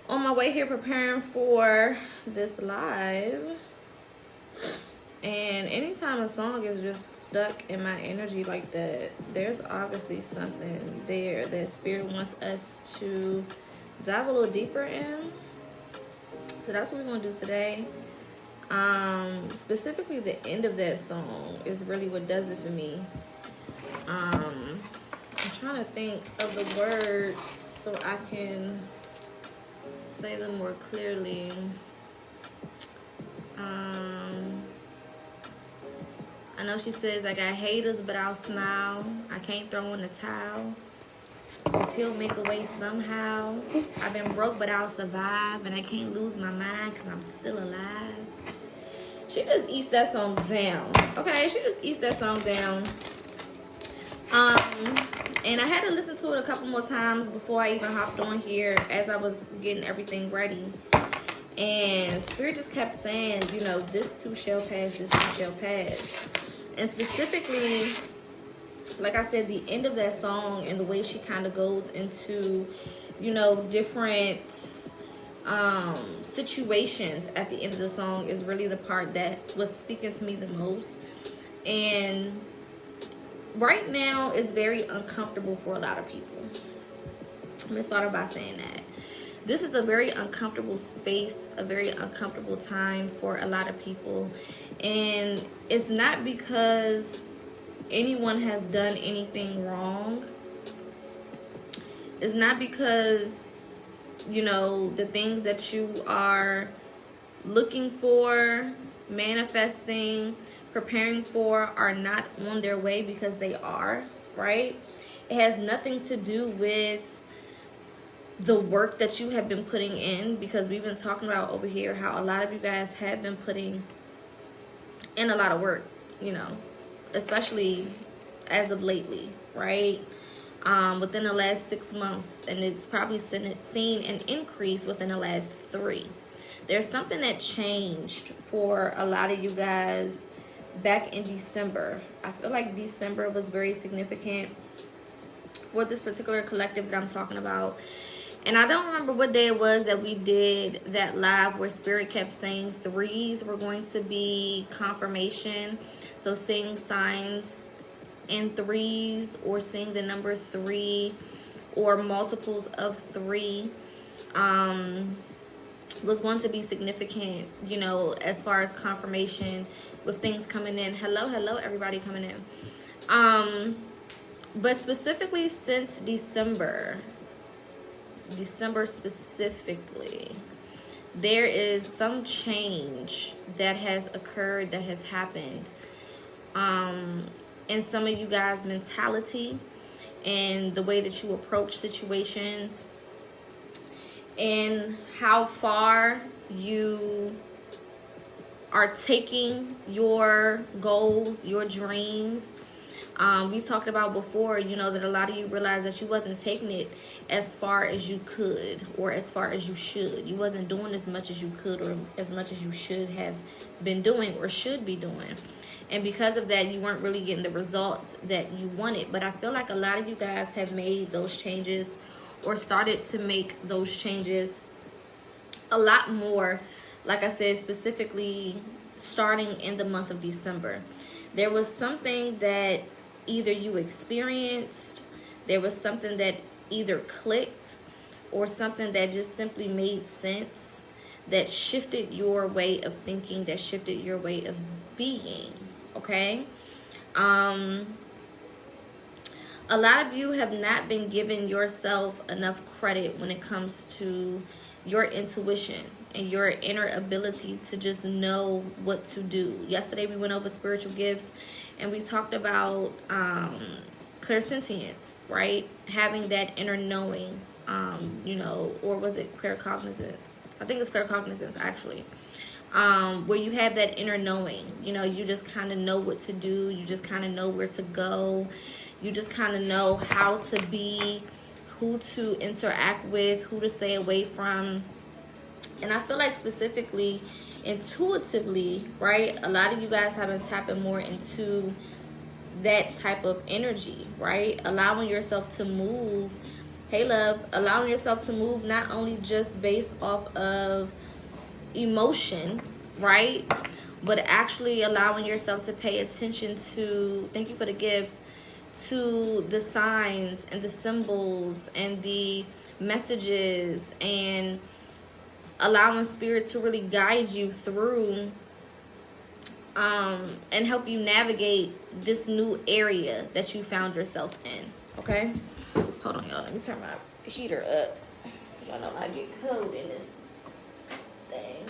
On my way here preparing for this live, and anytime a song is just stuck in my energy like that, there's obviously something there that Spirit wants us to dive a little deeper in. So that's what we're gonna do today. Specifically the end of that song is really what does it for me. I'm trying to think of the words so I can say them more clearly. I know she says, I got haters, but I'll smile. I can't throw in the towel, 'cause he'll make a way somehow. I've been broke, but I'll survive. And I can't lose my mind, 'cause I'm still alive. She just eats that song down. Okay, she just eats that song down. And I had to listen to it a couple more times before I even hopped on here as I was getting everything ready. And Spirit just kept saying, you know, this too shall pass, this too shall pass. And specifically, like I said, the end of that song and the way she kind of goes into, you know, different situations at the end of the song is really the part that was speaking to me the most. And right now is very uncomfortable for a lot of people. Let me start off by saying that. This is a very uncomfortable space, a very uncomfortable time for a lot of people. And it's not because anyone has done anything wrong. It's not because, you know, the things that you are looking for, manifesting, preparing for are not on their way, because they are, right? It has nothing to do with the work that you have been putting in, because we've been talking about over here how a lot of you guys have been putting in a lot of work, you know, especially as of lately, right? Within the last 6 months, and it's probably seen an increase within the last 3. There's something that changed for a lot of you guys back in December. I feel like December was very significant for this particular collective that I'm talking about. And I don't remember what day it was that we did that live where Spirit kept saying 3s were going to be confirmation. So seeing signs in 3s, or seeing the number 3 or multiples of 3 was going to be significant, you know, as far as confirmation with things coming in. Hello everybody coming in. But specifically since December specifically, there is some change that has occurred, that has happened in some of you guys' mentality and the way that you approach situations, and how far you are taking your goals, your dreams. We talked about before, you know, that a lot of you realized that you wasn't taking it as far as you could, or as far as you should. You wasn't doing as much as you could, or as much as you should have been doing, or should be doing. And because of that, you weren't really getting the results that you wanted. But I feel like a lot of you guys have made those changes, or started to make those changes a lot more, like I said, specifically starting in the month of December. There was something that either you experienced, there was something that either clicked, or something that just simply made sense, that shifted your way of thinking, that shifted your way of being, okay? A lot of you have not been giving yourself enough credit when it comes to your intuition and your inner ability to just know what to do. Yesterday we went over spiritual gifts, and we talked about clairsentience, right? Having that inner knowing, you know, or was it claircognizance? I think it's claircognizance, actually. Where you have that inner knowing, you know, you just kind of know what to do. You just kind of know where to go. You just kind of know how to be, who to interact with, who to stay away from. And I feel like specifically, intuitively, right, a lot of you guys have been tapping more into that type of energy, right? Allowing yourself to move Hey, love. Allowing yourself to move not only just based off of emotion, right? But actually allowing yourself to pay attention to, thank you for the gifts, to the signs and the symbols and the messages, and allowing spirit to really guide you through and help you navigate this new area that you found yourself in. Okay, hold on, y'all, let me turn my heater up. Y'all know I get cold in this thing.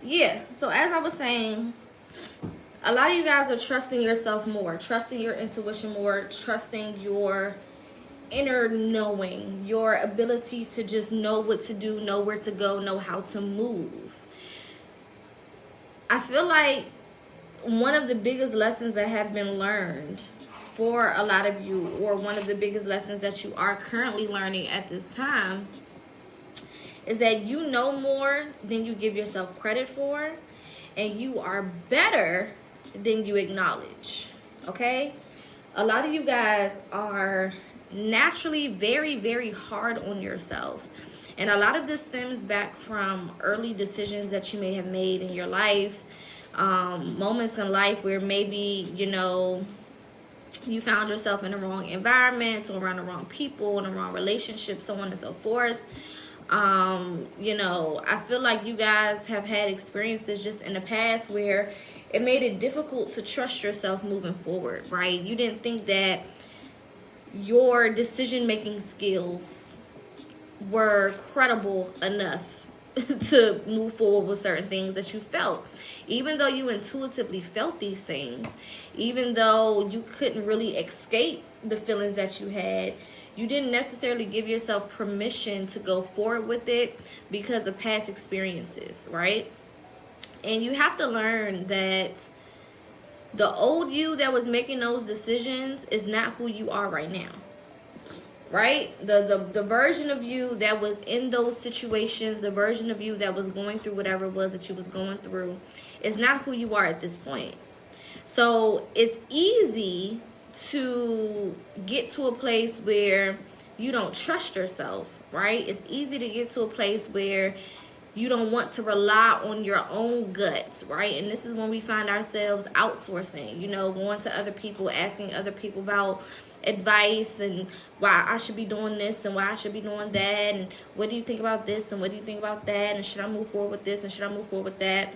Yeah, so as I was saying, a lot of you guys are trusting yourself more, trusting your intuition more, trusting your inner knowing, your ability to just know what to do, know where to go, know how to move. I feel like one of the biggest lessons that have been learned for a lot of you, or one of the biggest lessons that you are currently learning at this time, is that you know more than you give yourself credit for, and you are better than you acknowledge. Okay? A lot of you guys are naturally very, very hard on yourself. And a lot of this stems back from early decisions that you may have made in your life, moments in life where maybe, you know, you found yourself in the wrong environment, or around the wrong people, in the wrong relationship, so on and so forth. You know, I feel like you guys have had experiences just in the past where it made it difficult to trust yourself moving forward, right? You didn't think that your decision-making skills were credible enough to move forward with certain things that you felt. Even though you intuitively felt these things, even though you couldn't really escape the feelings that you had, you didn't necessarily give yourself permission to go forward with it because of past experiences, right? And you have to learn that the old you that was making those decisions is not who you are right now, right? The version of you that was in those situations, the version of you that was going through whatever it was that you was going through, is not who you are at this point. So it's easy to get to a place where you don't trust yourself, right? It's easy to get to a place where you don't want to rely on your own guts, right? And this is when we find ourselves outsourcing, you know, going to other people, asking other people about advice and why I should be doing this and why I should be doing that, and what do you think about this and what do you think about that, and should I move forward with this and should I move forward with that?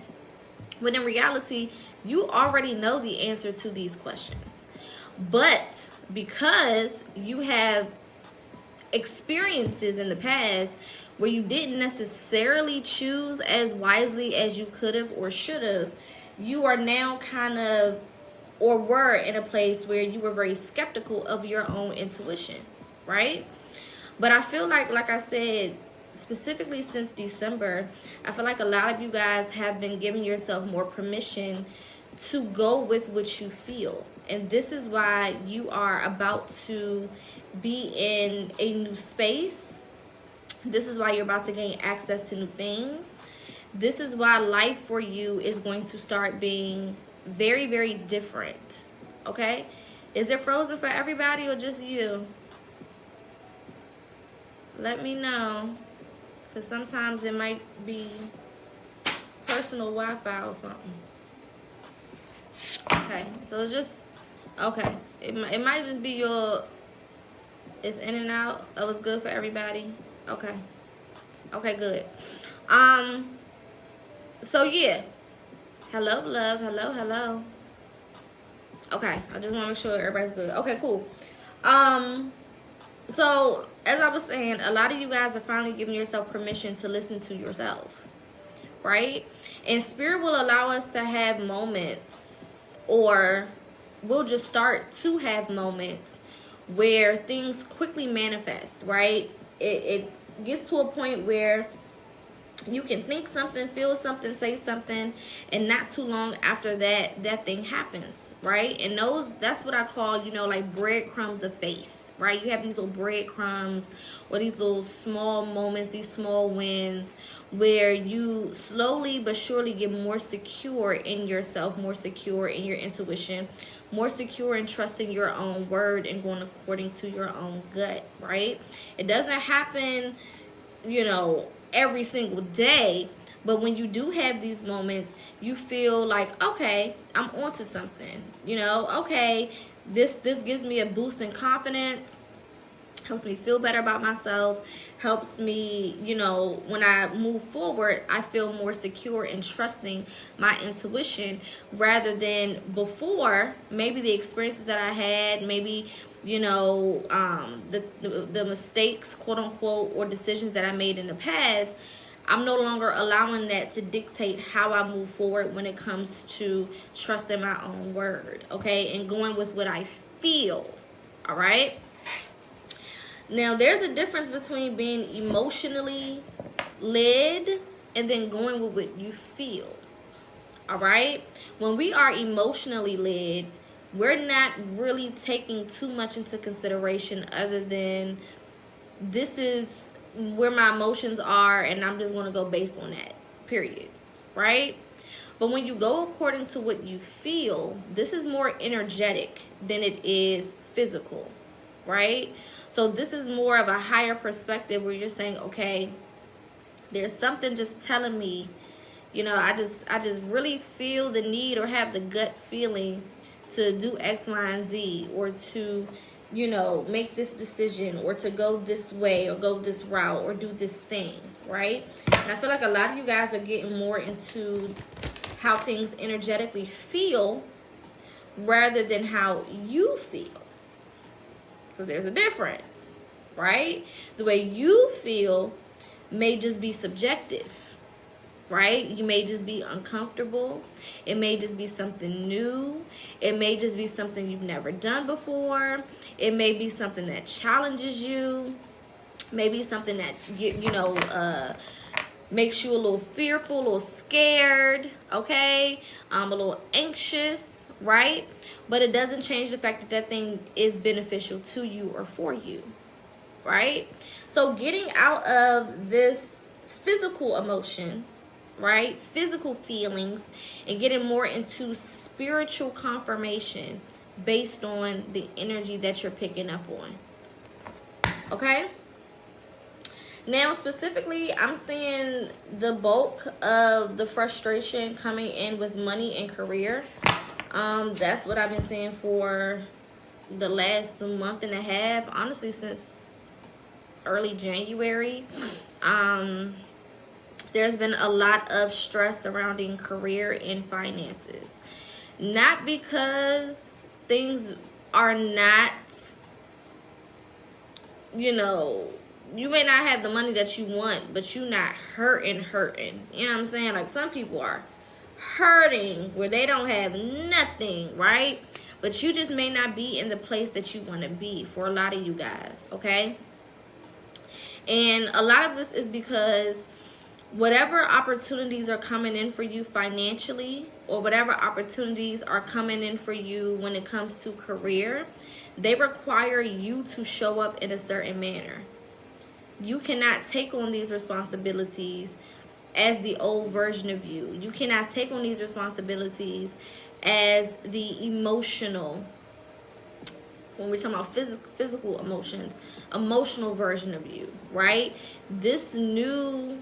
When in reality, you already know the answer to these questions. But because you have experiences in the past where you didn't necessarily choose as wisely as you could have or should have, you are now kind of, or were in a place where you were very skeptical of your own intuition, right? But I feel like I said, specifically since December, I feel like a lot of you guys have been giving yourself more permission to go with what you feel. And this is why you are about to be in a new space. This is why you're about to gain access to new things. This is why life for you is going to start being very, very different. Okay? Is it frozen for everybody or just you? Let me know. Because sometimes it might be personal Wi-Fi or something. Okay, so it's just, okay. It might just be your, it's in and out. It was good for everybody. Okay. Okay, good. So yeah. Hello, love. Hello, hello. Okay, I just want to make sure everybody's good. Okay, cool. So as I was saying, a lot of you guys are finally giving yourself permission to listen to yourself, right? And spirit will allow us to have moments, or we'll just start to have moments where things quickly manifest, right? It gets to a point where You can think something, feel something, say something, and not too long after that, that thing happens, right? And that's what I call, like breadcrumbs of faith, right? You have these little breadcrumbs or these little small moments, these small wins where you slowly but surely get more secure in yourself, more secure in your intuition, more secure in trusting your own word and going according to your own gut, right? It doesn't happen, every single day, but when you do have these moments, you feel like, okay, I'm onto something. Okay, this gives me a boost in confidence, helps me feel better about myself, helps me, when I move forward, I feel more secure in trusting my intuition rather than before. Maybe the experiences that I had, maybe, the mistakes, quote unquote, or decisions that I made in the past, I'm no longer allowing that to dictate how I move forward when it comes to trusting my own word, okay, and going with what I feel, all right? Now, there's a difference between being emotionally led and then going with what you feel. All right? When we are emotionally led, we're not really taking too much into consideration other than this is where my emotions are and I'm just going to go based on that, period. Right? But when you go according to what you feel, this is more energetic than it is physical, right? So this is more of a higher perspective where you're saying, okay, there's something just telling me, I just really feel the need or have the gut feeling to do X, Y, and Z, or to, make this decision, or to go this way, or go this route, or do this thing, right? And I feel like a lot of you guys are getting more into how things energetically feel rather than how you feel. Because there's a difference, right? The way you feel may just be subjective, right? You may just be uncomfortable. It may just be something new. It may just be something you've never done before. It may be something that challenges you. Maybe something that, makes you a little fearful, a little scared, okay? A little anxious, right? But it doesn't change the fact that that thing is beneficial to you or for you, right? So getting out of this physical emotion, right? Physical feelings, and getting more into spiritual confirmation based on the energy that you're picking up on, okay? Now, specifically, I'm seeing the bulk of the frustration coming in with money and career. That's what I've been seeing for the last month and a half, honestly, since early January. There's been a lot of stress surrounding career and finances. Not because things are not, you may not have the money that you want, but you not hurting. You know what I'm saying? Like, some people are hurting where they don't have nothing, right? But you just may not be in the place that you want to be for a lot of you guys, okay? And a lot of this is because whatever opportunities are coming in for you financially, or whatever opportunities are coming in for you when it comes to career, they require you to show up in a certain manner. You cannot take on these responsibilities as the old version of you. You cannot take on these responsibilities as the emotional, when we're talking about physical emotions, emotional version of you, right? This new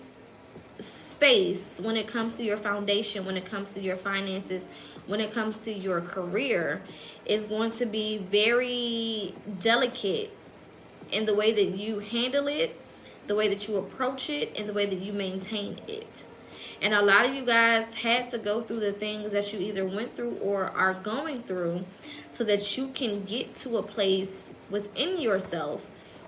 space, when it comes to your foundation, when it comes to your finances, when it comes to your career, is going to be very delicate in the way that you handle it, the way that you approach it, and the way that you maintain it. And a lot of you guys had to go through the things that you either went through or are going through so that you can get to a place within yourself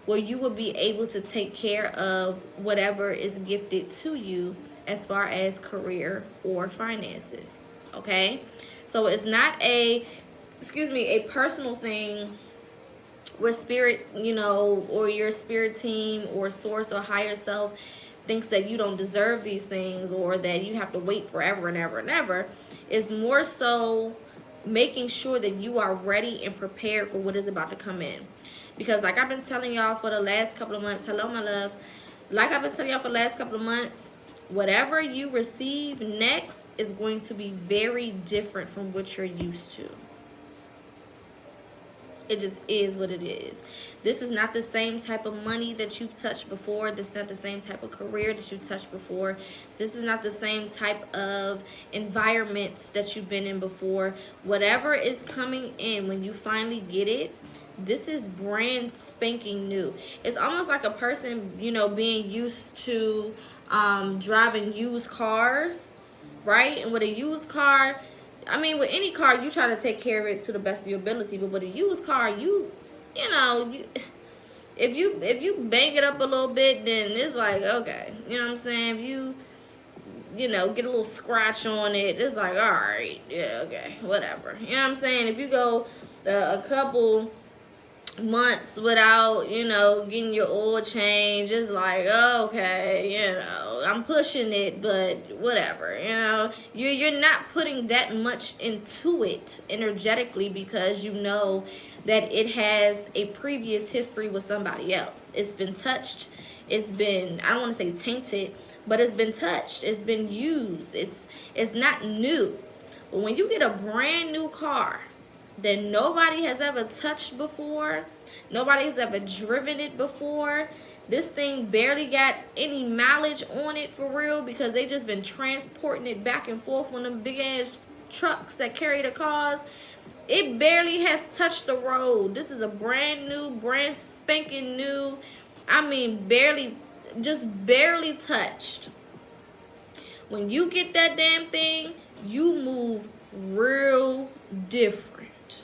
where you will be able to take care of whatever is gifted to you as far as career or finances, okay? So it's not a personal thing where spirit, or your spirit team or source or higher self thinks that you don't deserve these things, or that you have to wait forever and ever and ever. It's more so making sure that you are ready and prepared for what is about to come in. Because like I've been telling y'all for the last couple of months, hello my love, like I've been telling y'all for the last couple of months, whatever you receive next is going to be very different from what you're used to. It just is what it is. This is not the same type of money that you've touched before. This is not the same type of career that you've touched before. This is not the same type of environments that you've been in before. Whatever is coming in, when you finally get it, this is brand spanking new. It's almost like a person, you know, being used to driving used cars, right? And with a used car, I mean, with any car, you try to take care of it to the best of your ability. But with a used car, you know, if you bang it up a little bit, then it's like, okay, you know what I'm saying? If you know, get a little scratch on it, it's like, all right, yeah, okay, whatever. You know what I'm saying? If you go a couple months without, you know, getting your oil change, it's like, okay, you know, I'm pushing it, but whatever, you know, you're not putting that much into it energetically, because you know that it has a previous history with somebody else. It's been touched, it's been, I don't want to say tainted, but it's been touched, it's been used, it's not new. But when you get a brand new car that nobody has ever touched before, nobody has ever driven it before, this thing barely got any mileage on it for real, because they just been transporting it back and forth on them big ass trucks that carry the cars. It barely has touched the road. This is a brand new, brand spanking new, I mean barely, just barely touched. When you get that damn thing, you move real different.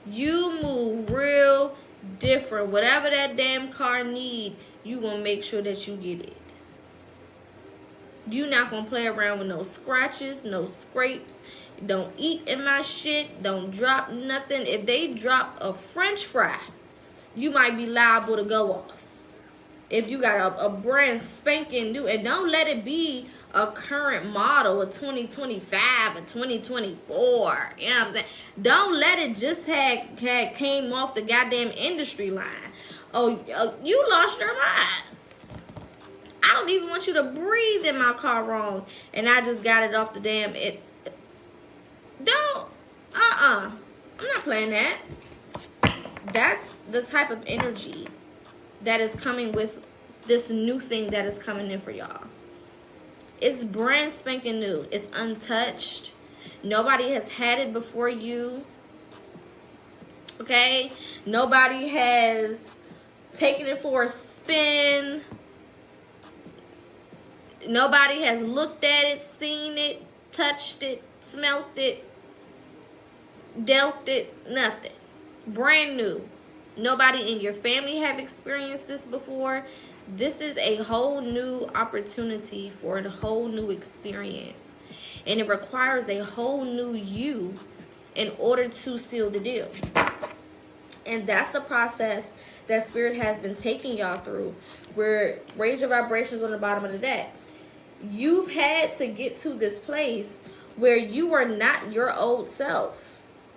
You move real different. Whatever that damn car need, you gonna make sure that you get it. You not gonna play around with no scratches, no scrapes. Don't eat in my shit. Don't drop nothing. If they drop a French fry, you might be liable to go off. If you got a brand spanking new, and don't let it be a current model, a 2025, a 2024, you know what I'm saying? Don't let it just had came off the goddamn industry line. Oh, you lost your mind. I don't even want you to breathe in my car wrong, and I just got it off the damn, don't, I'm not playing that. That's the type of energy that is coming with this new thing that is coming in for y'all. It's brand spanking new. It's untouched. Nobody has had it before you. Okay? Nobody has taken it for a spin. Nobody has looked at it, seen it, touched it, smelt it, dealt it, nothing. Brand new. Nobody in your family have experienced this before. This is a whole new opportunity for a whole new experience. And it requires a whole new you in order to seal the deal. And that's the process that Spirit has been taking y'all through. Where raise your vibrations on the bottom of the deck. You've had to get to this place where you are not your old self.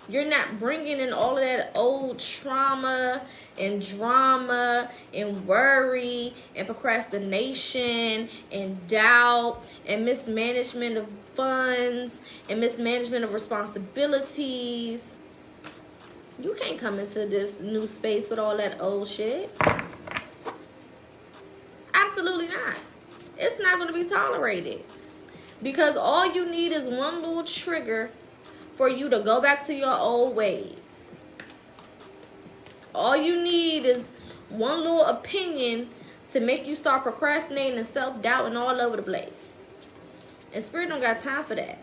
You're not bringing in all of that old trauma and drama and worry and procrastination and doubt and mismanagement of funds and mismanagement of responsibilities. You can't come into this new space with all that old shit. Absolutely not. It's not going to be tolerated. Because all you need is one little trigger for you to go back to your old ways. All you need is one little opinion to make you start procrastinating and self-doubting all over the place. And Spirit don't got time for that.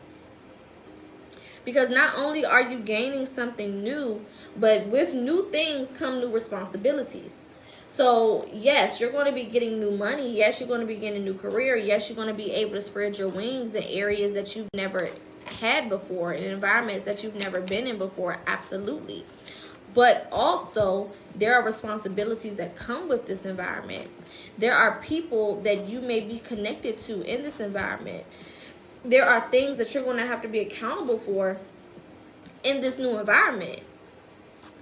Because not only are you gaining something new, but with new things come new responsibilities. So, yes, you're going to be getting new money. Yes, you're going to be getting a new career. Yes, you're going to be able to spread your wings in areas that you've never had before, in environments that you've never been in before. Absolutely. But also, there are responsibilities that come with this environment. There are people that you may be connected to in this environment. There are things that you're going to have to be accountable for in this new environment.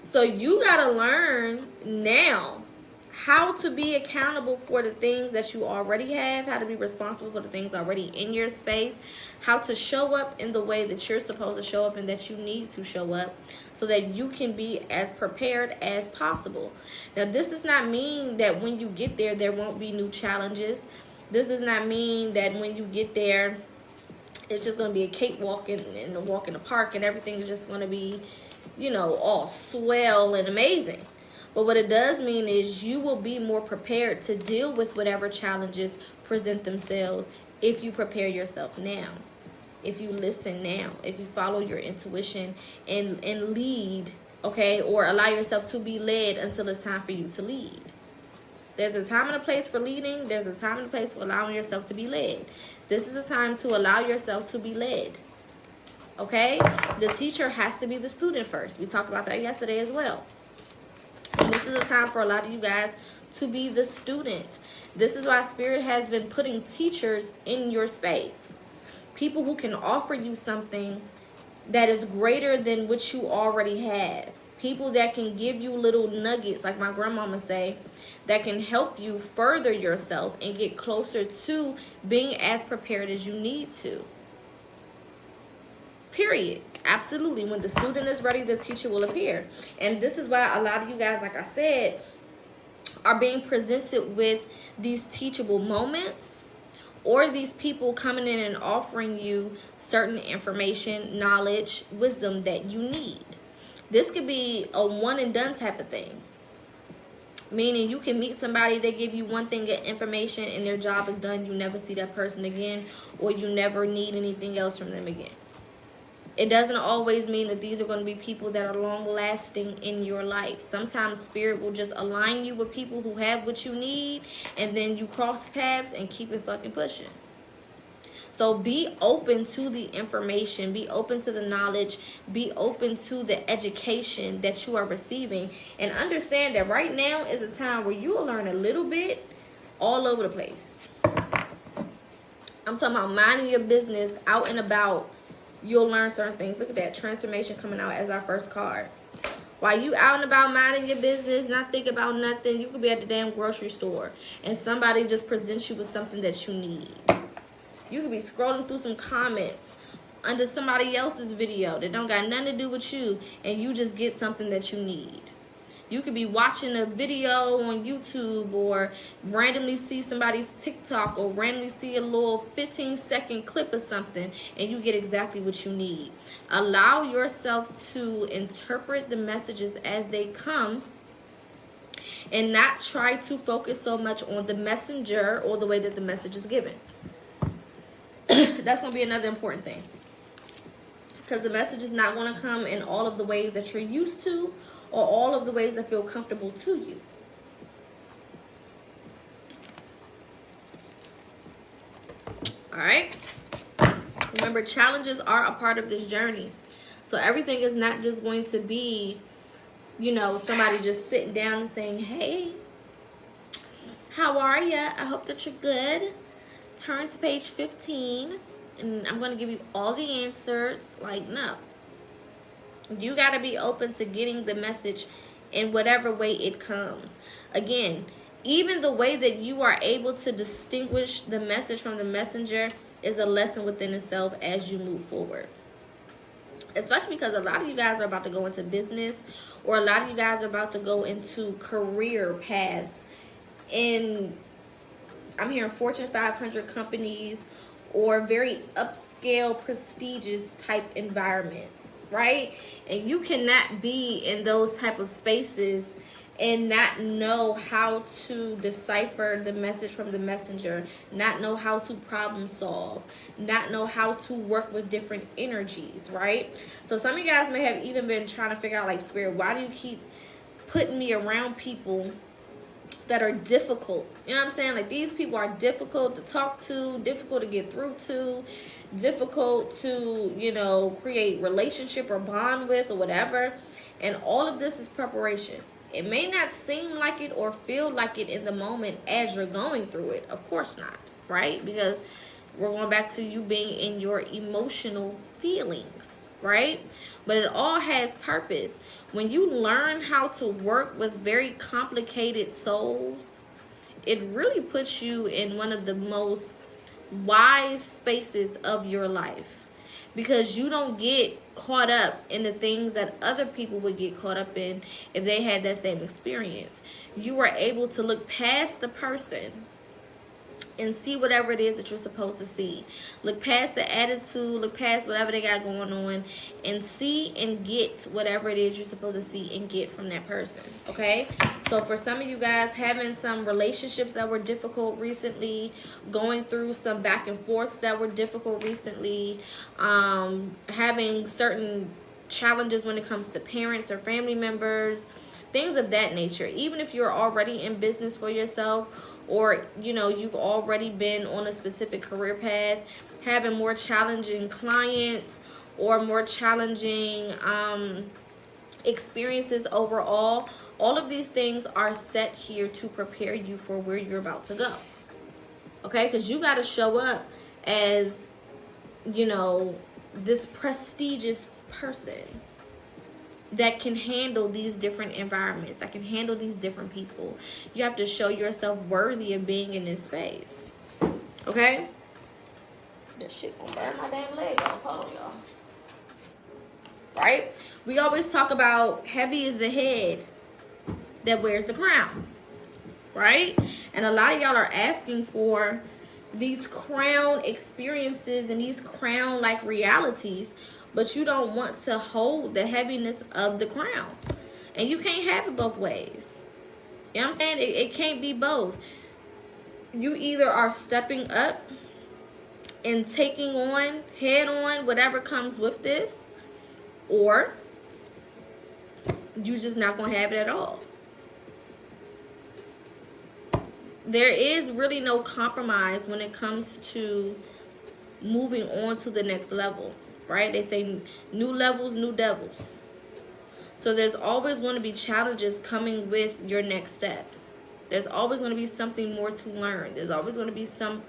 So you got to learn now how to be accountable for the things that you already have, how to be responsible for the things already in your space, how to show up in the way that you're supposed to show up and that you need to show up so that you can be as prepared as possible. Now, this does not mean that when you get there, there won't be new challenges. This does not mean that when you get there, it's just going to be a cakewalk and a walk in the park and everything is just going to be, you know, all swell and amazing. But what it does mean is you will be more prepared to deal with whatever challenges present themselves if you prepare yourself now, if you listen now, if you follow your intuition and lead, okay, or allow yourself to be led until it's time for you to lead. There's a time and a place for leading. There's a time and a place for allowing yourself to be led. This is a time to allow yourself to be led. Okay? The teacher has to be the student first. We talked about that yesterday as well. And this is a time for a lot of you guys to be the student. This is why Spirit has been putting teachers in your space. People who can offer you something that is greater than what you already have. People that can give you little nuggets, like my grandmama say, that can help you further yourself and get closer to being as prepared as you need to. Period. Absolutely. When the student is ready, the teacher will appear. And this is why a lot of you guys, like I said, are being presented with these teachable moments, or these people coming in and offering you certain information, knowledge, wisdom that you need. This could be a one and done type of thing. Meaning you can meet somebody, they give you one thing of information and their job is done. You never see that person again, or you never need anything else from them again. It doesn't always mean that these are going to be people that are long lasting in your life. Sometimes Spirit will just align you with people who have what you need, and then you cross paths and keep it fucking pushing. So be open to the information, be open to the knowledge, be open to the education that you are receiving, and understand that right now is a time where you will learn a little bit all over the place. I'm talking about minding your business, out and about. You'll learn certain things. Look at that transformation coming out as our first card. While you out and about minding your business, not thinking about nothing, you could be at the damn grocery store and somebody just presents you with something that you need. You could be scrolling through some comments under somebody else's video that don't got nothing to do with you, and you just get something that you need. You could be watching a video on YouTube, or randomly see somebody's TikTok, or randomly see a little 15-second clip of something, and you get exactly what you need. Allow yourself to interpret the messages as they come, and not try to focus so much on the messenger or the way that the message is given. That's going to be another important thing. Because the message is not going to come in all of the ways that you're used to, or all of the ways that feel comfortable to you. Alright? Remember, challenges are a part of this journey. So everything is not just going to be, you know, somebody just sitting down and saying, hey, how are you? I hope that you're good. Turn to page 15 and I'm going to give you all the answers. Like, no. You got to be open to getting the message in whatever way it comes. Again, even the way that you are able to distinguish the message from the messenger is a lesson within itself as you move forward. Especially because a lot of you guys are about to go into business, or a lot of you guys are about to go into career paths in, I'm hearing Fortune 500 companies, or very upscale, prestigious type environments, right? And you cannot be in those type of spaces and not know how to decipher the message from the messenger, not know how to problem solve, not know how to work with different energies, right? So some of you guys may have even been trying to figure out, like, Spirit, why do you keep putting me around people that are difficult? You know what I'm saying? Like, these people are difficult to talk to, difficult to get through to, difficult to, you know, create relationship or bond with or whatever. And all of this is preparation. It may not seem like it or feel like it in the moment as you're going through it. Of course not, right? Because we're going back to you being in your emotional feelings, right? But it all has purpose. When you learn how to work with very complicated souls, it really puts you in one of the most wise spaces of your life, because you don't get caught up in the things that other people would get caught up in if they had that same experience. You are able to look past the person and see whatever it is that you're supposed to see. Look past the attitude, look past whatever they got going on, and see and get whatever it is you're supposed to see and get from that person, okay? So for some of you guys, having some relationships that were difficult recently, going through some back and forths that were difficult recently, having certain challenges when it comes to parents or family members, things of that nature. Even if you're already in business for yourself, or you've already been on a specific career path, having more challenging clients or more challenging experiences overall, all of these things are set here to prepare you for where you're about to go, okay? Because you got to show up as this prestigious person that can handle these different environments, that can handle these different people. You have to show yourself worthy of being in this space, okay? That shit gonna burn my damn leg off. Hold on, y'all. Right? We always talk about heavy is the head that wears the crown, right? And a lot of y'all are asking for these crown experiences and these crown-like realities, but you don't want to hold the heaviness of the crown. And you can't have it both ways. You know what I'm saying? It can't be both. You either are stepping up and taking on, head on, whatever comes with this, or you just not going to have it at all. There is really no compromise when it comes to moving on to the next level. Right? They say new levels, new devils. So there's always going to be challenges coming with your next steps. There's always going to be something more to learn. There's always going to be some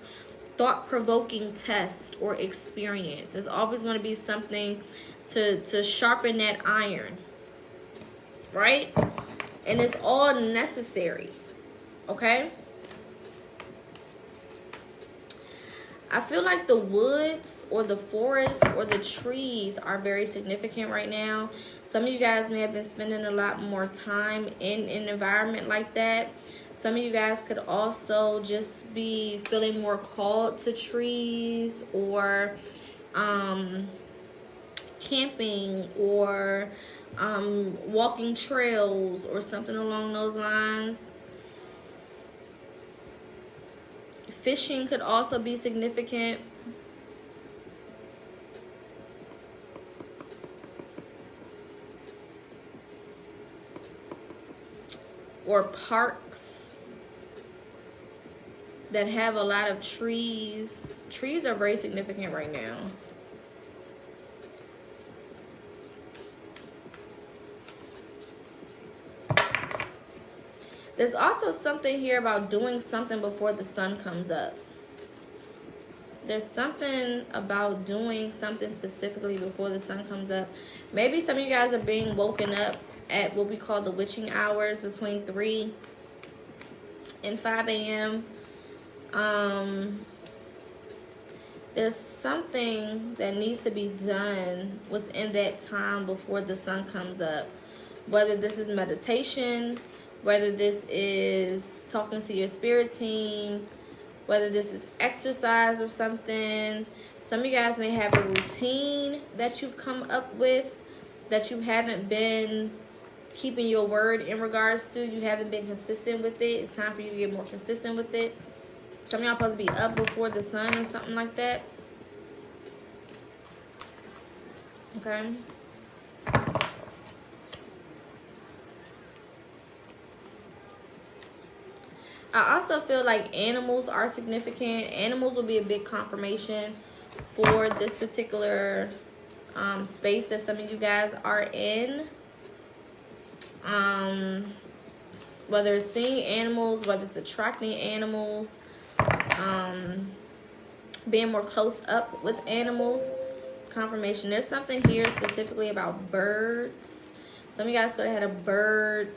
thought-provoking test or experience. There's always going to be something to sharpen that iron. Right? And it's all necessary. Okay? I feel like the woods or the forest or the trees are very significant right now. Some of you guys may have been spending a lot more time in an environment like that. Some of you guys could also just be feeling more called to trees or camping or walking trails or something along those lines. Fishing could also be significant. Or parks that have a lot of trees. Trees are very significant right now. There's also something here about doing something before the sun comes up. There's something about doing something specifically before the sun comes up. Maybe some of you guys are being woken up at what we call the witching hours between 3 and 5 a.m. There's something that needs to be done within that time before the sun comes up. Whether this is meditation, whether this is talking to your spirit team, whether this is exercise or something. Some of you guys may have a routine that you've come up with that you haven't been keeping your word in regards to. You haven't been consistent with it. It's time for you to get more consistent with it. Some of y'all supposed to be up before the sun or something like that. Okay. I also feel like animals are significant. Animals will be a big confirmation for this particular space that some of you guys are in. Whether it's seeing animals, whether it's attracting animals, being more close up with animals. Confirmation. There's something here specifically about birds. Some of you guys could have had a bird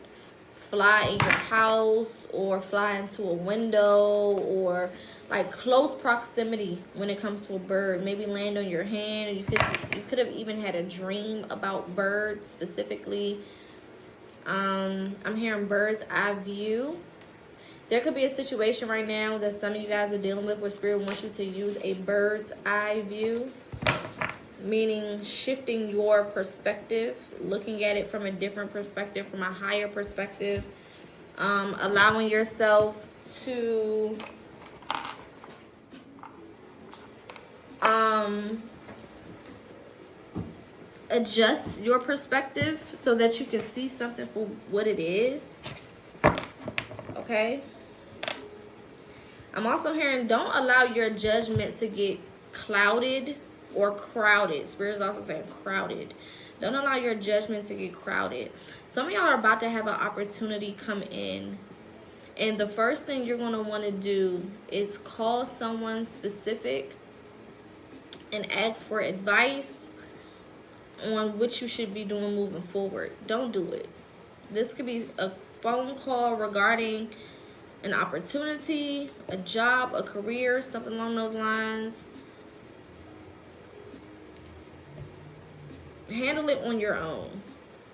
fly in your house or fly into a window, or like close proximity when it comes to a bird. Maybe land on your hand. You could have even had a dream about birds specifically. I'm hearing bird's eye view. There could be a situation right now that some of you guys are dealing with where Spirit wants you to use a bird's eye view, meaning shifting your perspective, looking at it from a different perspective, from a higher perspective, allowing yourself to adjust your perspective so that you can see something for what it is. Okay? I'm also hearing, don't allow your judgment to get clouded or crowded. Spirit is also saying crowded. Don't allow your judgment to get crowded. Some of y'all are about to have an opportunity come in, and the first thing you're going to want to do is call someone specific and ask for advice on what you should be doing moving forward. Don't do it. This could be a phone call regarding an opportunity, a job, a career, something along those lines. Handle it on your own.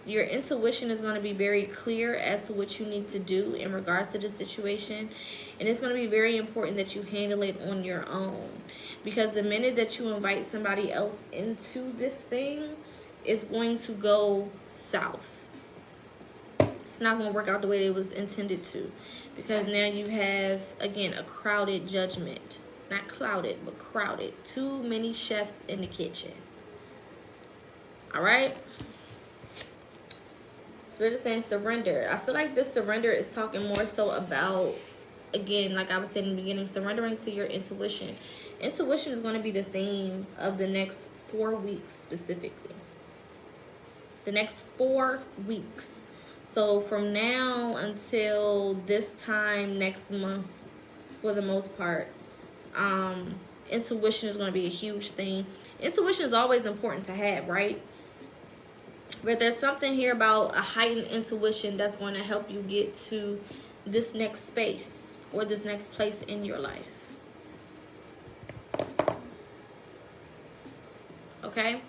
Your intuition is going to be very clear as to what you need to do in regards to the situation. And it's going to be very important that you handle it on your own. Because the minute that you invite somebody else into this thing, it's going to go south. It's not going to work out the way it was intended to. Because now you have, again, a crowded judgment. Not clouded, but crowded. Too many chefs in the kitchen. Alright? Spirit is saying surrender. I feel like this surrender is talking more so about, again, like I was saying in the beginning, surrendering to your intuition. Intuition is going to be the theme of the next 4 weeks specifically. The next 4 weeks. So from now until this time next month, for the most part, intuition is going to be a huge thing. Intuition is always important to have, right? But there's something here about a heightened intuition that's going to help you get to this next space or this next place in your life. Okay?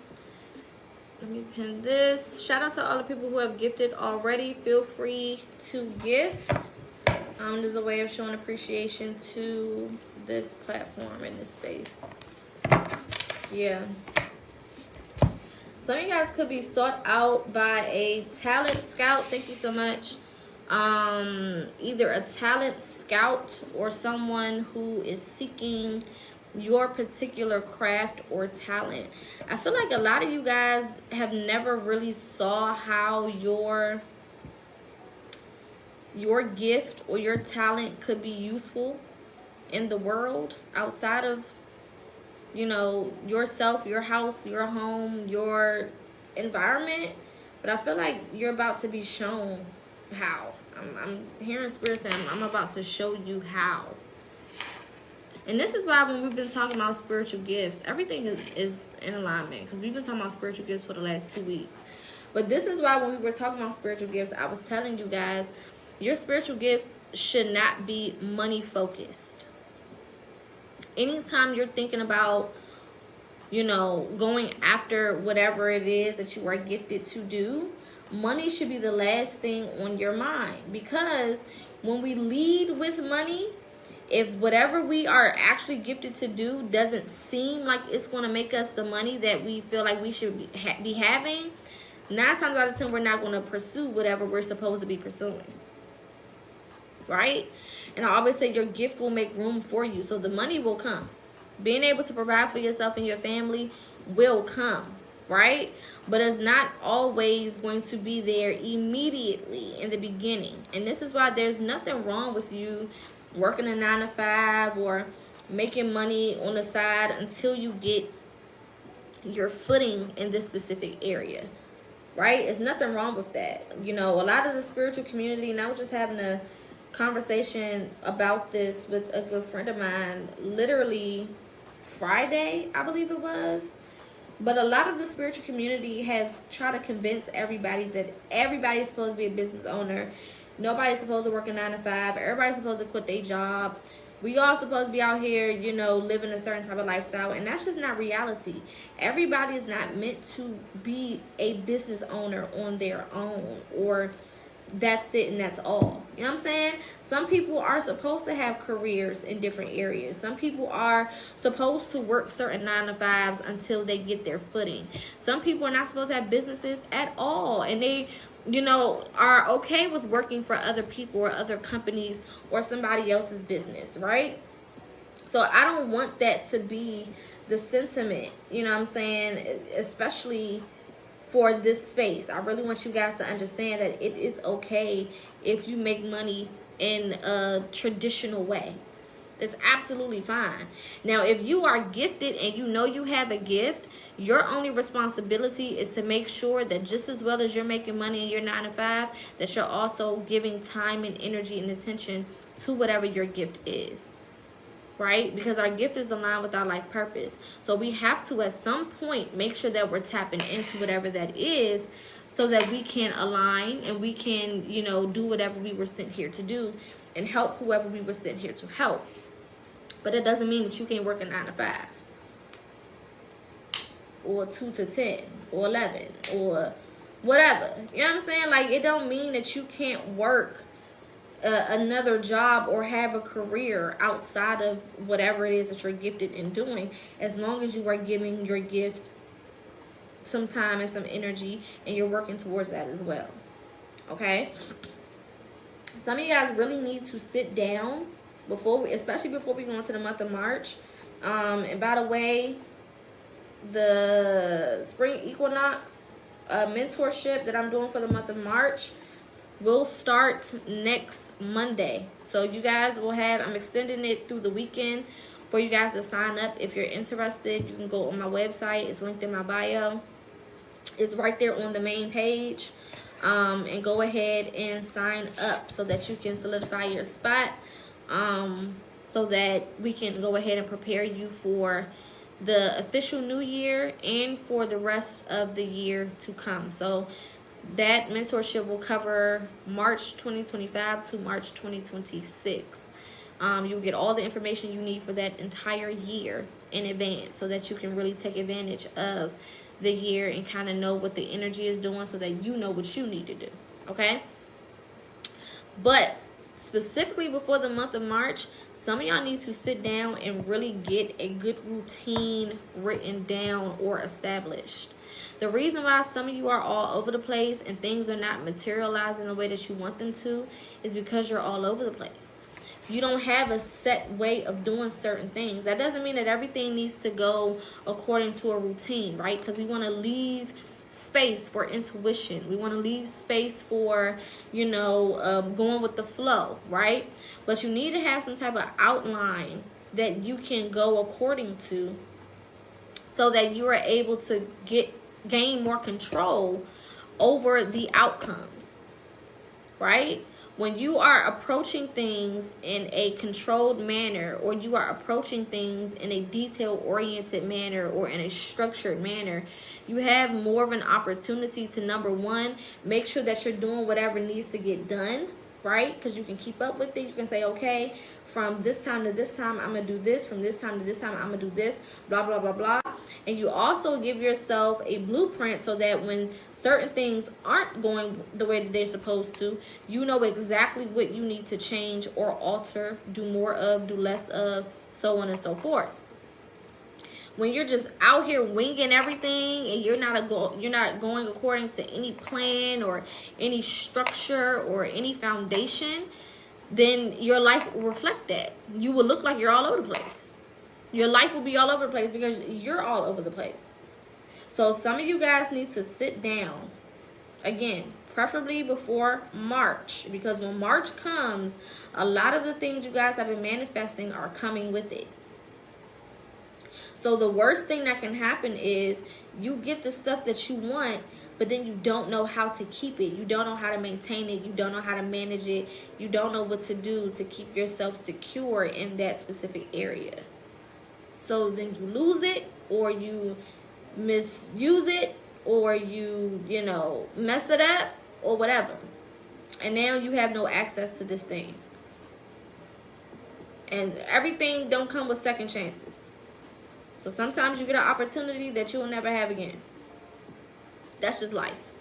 Let me pin this. Shout out to all the people who have gifted already. Feel free to gift. There's a way of showing appreciation to this platform and this space. Yeah. Some of you guys could be sought out by a talent scout. Thank you so much. Either a talent scout or someone who is seeking your particular craft or talent. I feel like a lot of you guys have never really saw how your gift or your talent could be useful in the world outside of, you know, yourself, your house, your home, your environment. But I feel like you're about to be shown how. I'm hearing Spirit saying, I'm about to show you how. And this is why when we've been talking about spiritual gifts, everything is in alignment. Because we've been talking about spiritual gifts for the last 2 weeks. But this is why when we were talking about spiritual gifts, I was telling you guys, your spiritual gifts should not be money focused. Anytime you're thinking about, you know, going after whatever it is that you are gifted to do, money should be the last thing on your mind. Because when we lead with money, if whatever we are actually gifted to do doesn't seem like it's going to make us the money that we feel like we should be having, 9 times out of 10 we're not going to pursue whatever we're supposed to be pursuing. Right? And I always say your gift will make room for you. So the money will come. Being able to provide for yourself and your family will come. Right? But it's not always going to be there immediately in the beginning. And this is why there's nothing wrong with you working a 9-to-5 or making money on the side until you get your footing in this specific area. right? There's nothing wrong with that. You know, a lot of the spiritual community, and I was just having a conversation about this with a good friend of mine literally Friday, I believe it was. But a lot of the spiritual community has tried to convince everybody that everybody's supposed to be a business owner. Nobody's supposed to work a 9 to 5. Everybody's supposed to quit their job. We all supposed to be out here, you know, living a certain type of lifestyle. And that's just not reality. Everybody is not meant to be a business owner on their own, or that's it and that's all. You know what I'm saying? Some people are supposed to have careers in different areas. Some people are supposed to work certain 9 to 5s until they get their footing. Some people are not supposed to have businesses at all, and they, you know, are okay with working for other people or other companies or somebody else's business, right? So I don't want that to be the sentiment, you know what I'm saying, especially for this space. I really want you guys to understand that it is okay if you make money in a traditional way. It's absolutely fine. Now, if you are gifted and you know you have a gift, your only responsibility is to make sure that just as well as you're making money in your 9 to 5, that you're also giving time and energy and attention to whatever your gift is. Right? Because our gift is aligned with our life purpose. So we have to, at some point, make sure that we're tapping into whatever that is, so that we can align and we can, you know, do whatever we were sent here to do and help whoever we were sent here to help. But it doesn't mean that you can't work a 9 to 5 or 2 to 10 or 11 or whatever. You know what I'm saying? Like, it don't mean that you can't work another job or have a career outside of whatever it is that you're gifted in doing, as long as you are giving your gift some time and some energy and you're working towards that as well. Okay? Some of you guys really need to sit down especially before we go into the month of March. And by the way, the spring equinox mentorship that I'm doing for the month of March will start next Monday. So you guys will have, I'm extending it through the weekend for you guys to sign up. If you're interested, you can go on my website. It's linked in my bio. It's right there on the main page. And go ahead and sign up so that you can solidify your spot. So that we can go ahead and prepare you for the official new year and for the rest of the year to come. So that mentorship will cover March 2025 to March 2026. You'll get all the information you need for that entire year in advance, so that you can really take advantage of the year and kind of know what the energy is doing, so that you know what you need to do. Okay? But specifically before the month of March, some of y'all need to sit down and really get a good routine written down or established. The reason why some of you are all over the place and things are not materializing the way that you want them to is because you're all over the place. You don't have a set way of doing certain things. That doesn't mean that everything needs to go according to a routine, right? Because we want to leave space for intuition. We want to leave space for, you know, going with the flow, right? But you need to have some type of outline that you can go according to, so that you are able to gain more control over the outcomes, right? When you are approaching things in a controlled manner, or you are approaching things in a detail-oriented manner or in a structured manner, you have more of an opportunity to, number one, make sure that you're doing whatever needs to get done, right? Because you can keep up with it. You can say, okay, from this time to this time, I'm going to do this. From this time to this time, I'm going to do this, blah, blah, blah, blah. And you also give yourself a blueprint, so that when certain things aren't going the way that they're supposed to, you know exactly what you need to change or alter, do more of, do less of, so on and so forth. When you're just out here winging everything and you're not going according to any plan or any structure or any foundation, then your life will reflect that. You will look like you're all over the place. Your life will be all over the place because you're all over the place. So some of you guys need to sit down, again, preferably before March, because when March comes, a lot of the things you guys have been manifesting are coming with it. So the worst thing that can happen is you get the stuff that you want, but then you don't know how to keep it. You don't know how to maintain it. You don't know how to manage it. You don't know what to do to keep yourself secure in that specific area. So then you lose it, or you misuse it, or you mess it up, or whatever. And now you have no access to this thing. And everything don't come with second chances. So sometimes you get an opportunity that you will never have again. That's just life.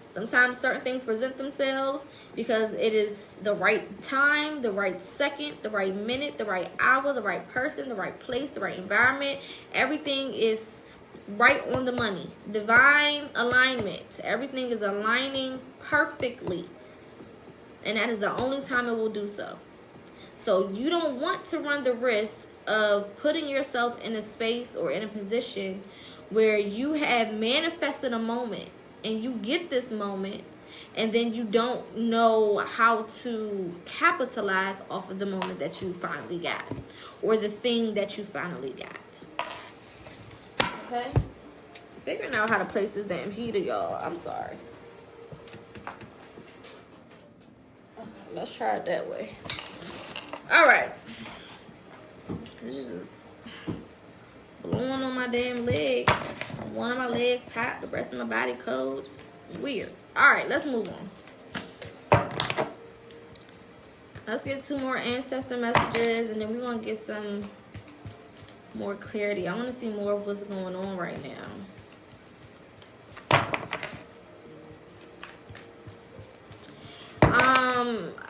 Sometimes certain things present themselves because it is the right time, the right second, the right minute, the right hour, the right person, the right place, the right environment. Everything is right on the money. Divine alignment. Everything is aligning perfectly. And that is the only time it will do so. So you don't want to run the risk of putting yourself in a space or in a position where you have manifested a moment and you get this moment and then you don't know how to capitalize off of the moment that you finally got, or the thing that you finally got. Okay? Figuring out how to place this damn heater, y'all. I'm sorry. Okay, let's try it that way. All right. This is just blowing on my damn leg. One of my legs hot, the rest of my body cold. It's weird. All right, let's move on. Let's get 2 more ancestor messages, and then we're going to get some more clarity. I want to see more of what's going on right now.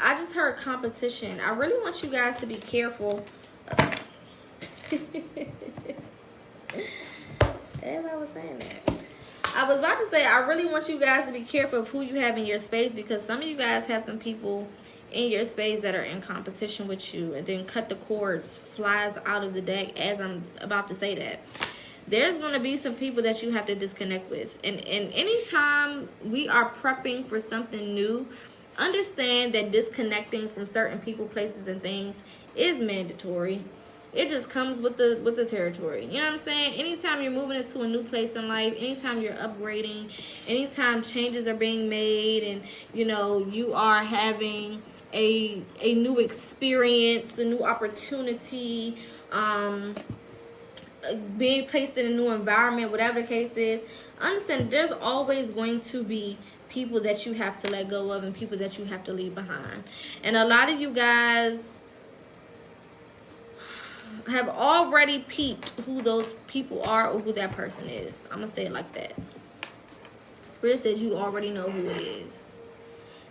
I just heard competition. I really want you guys to be careful. Everybody was saying that. I was about to say, I really want you guys to be careful of who you have in your space, because some of you guys have some people in your space that are in competition with you, and then cut the cords flies out of the deck as I'm about to say that. There's going to be some people that you have to disconnect with. And anytime we are prepping for something new, understand that disconnecting from certain people, places, and things is mandatory. It just comes with the territory. You know what I'm saying? Anytime you're moving into a new place in life, anytime you're upgrading, anytime changes are being made, and you are having a new experience, a new opportunity, being placed in a new environment, whatever the case is, understand there's always going to be people that you have to let go of and people that you have to leave behind. And a lot of you guys have already peeped who those people are or who that person is. I'm going to say it like that. Spirit says you already know who it is.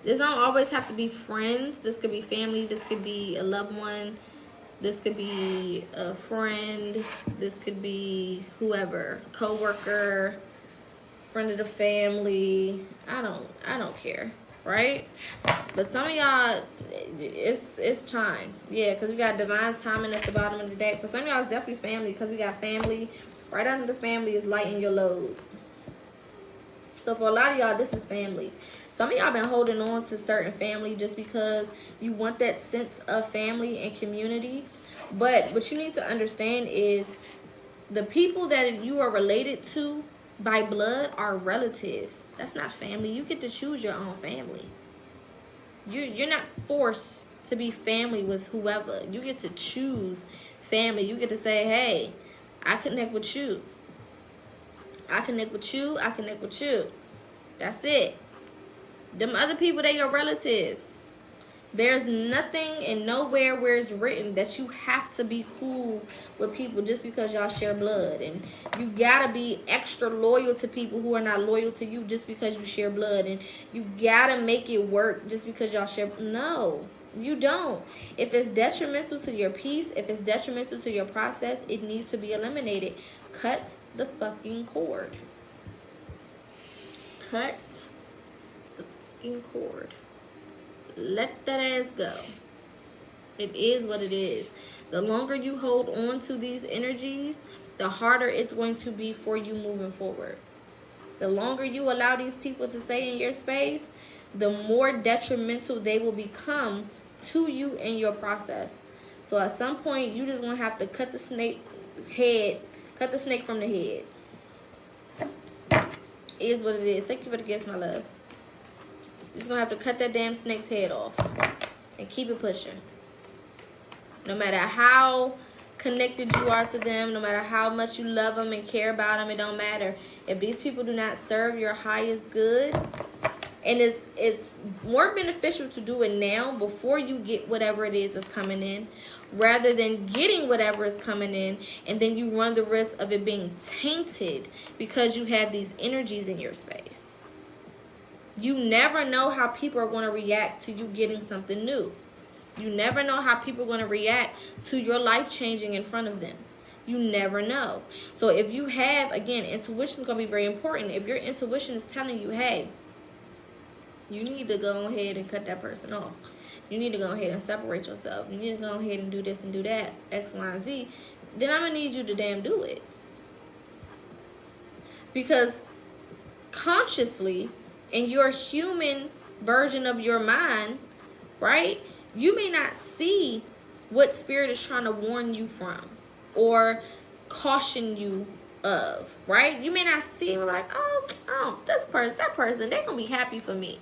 This don't always have to be friends. This could be family. This could be a loved one. This could be a friend. This could be whoever. Co-worker, friend of the family. I don't care, right? But some of y'all, it's time. Yeah, because we got divine timing at the bottom of the deck. For some of y'all, it's definitely family, because we got family. Right under the family is lighten your load. So for a lot of y'all, this is family. Some of y'all been holding on to certain family just because you want that sense of family and community. But what you need to understand is the people that you are related to by blood are relatives. That's not family. You get to choose your own family. You're not forced to be family with whoever. You get to choose family. You get to say, hey, I connect with you. I connect with you. I connect with you. That's it. Them other people, they your relatives. There's nothing and nowhere where it's written that you have to be cool with people just because y'all share blood. And you gotta be extra loyal to people who are not loyal to you just because you share blood. And you gotta make it work just because y'all share. No, you don't. If it's detrimental to your peace, if it's detrimental to your process, it needs to be eliminated. Cut the fucking cord. Cut the fucking cord. Let that ass go. It is what it is. The longer you hold on to these energies, the harder it's going to be for you moving forward. The longer you allow these people to stay in your space, the more detrimental they will become to you in your process. So at some point, you just gonna have to cut the snake from the head. is what it is. Thank you for the gifts, my love. You're just gonna have to cut that damn snake's head off and keep it pushing. No matter how connected you are to them, no matter how much you love them and care about them, it don't matter. If these people do not serve your highest good, and it's more beneficial to do it now before you get whatever it is that's coming in, rather than getting whatever is coming in and then you run the risk of it being tainted because you have these energies in your space. You never know how people are going to react to you getting something new. You never know how people are going to react to your life changing in front of them. You never know. So if you have, again, intuition is going to be very important. If your intuition is telling you, hey, you need to go ahead and cut that person off. You need to go ahead and separate yourself. You need to go ahead and do this and do that, X, Y, and Z. Then I'm going to need you to damn do it. Because consciously, in your human version of your mind, right, you may not see what spirit is trying to warn you from or caution you of, right? You may not see it, like, oh, that person, they're going to be happy for me.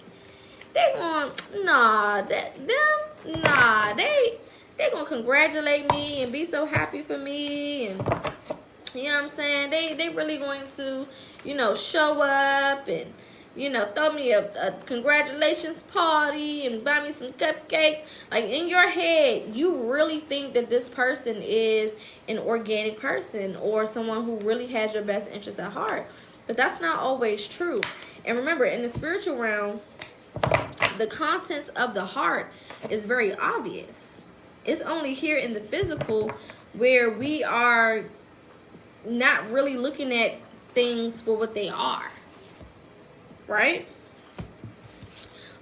They going, they going to congratulate me and be so happy for me. And, you know what I'm saying? They really going to, show up and, throw me a congratulations party and buy me some cupcakes. Like, in your head, you really think that this person is an organic person or someone who really has your best interest at heart. But that's not always true. And remember, in the spiritual realm, the contents of the heart is very obvious. It's only here in the physical where we are not really looking at things for what they are. Right?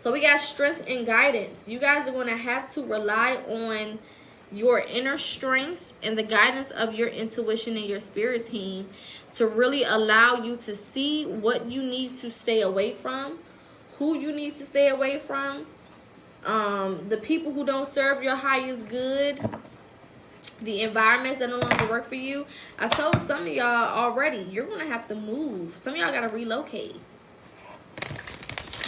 So we got strength and guidance. You guys are going to have to rely on your inner strength and the guidance of your intuition and your spirit team to really allow you to see what you need to stay away from, who you need to stay away from, the people who don't serve your highest good, the environments that no longer work for you. I told some of y'all already, you're going to have to move. Some of y'all got to relocate.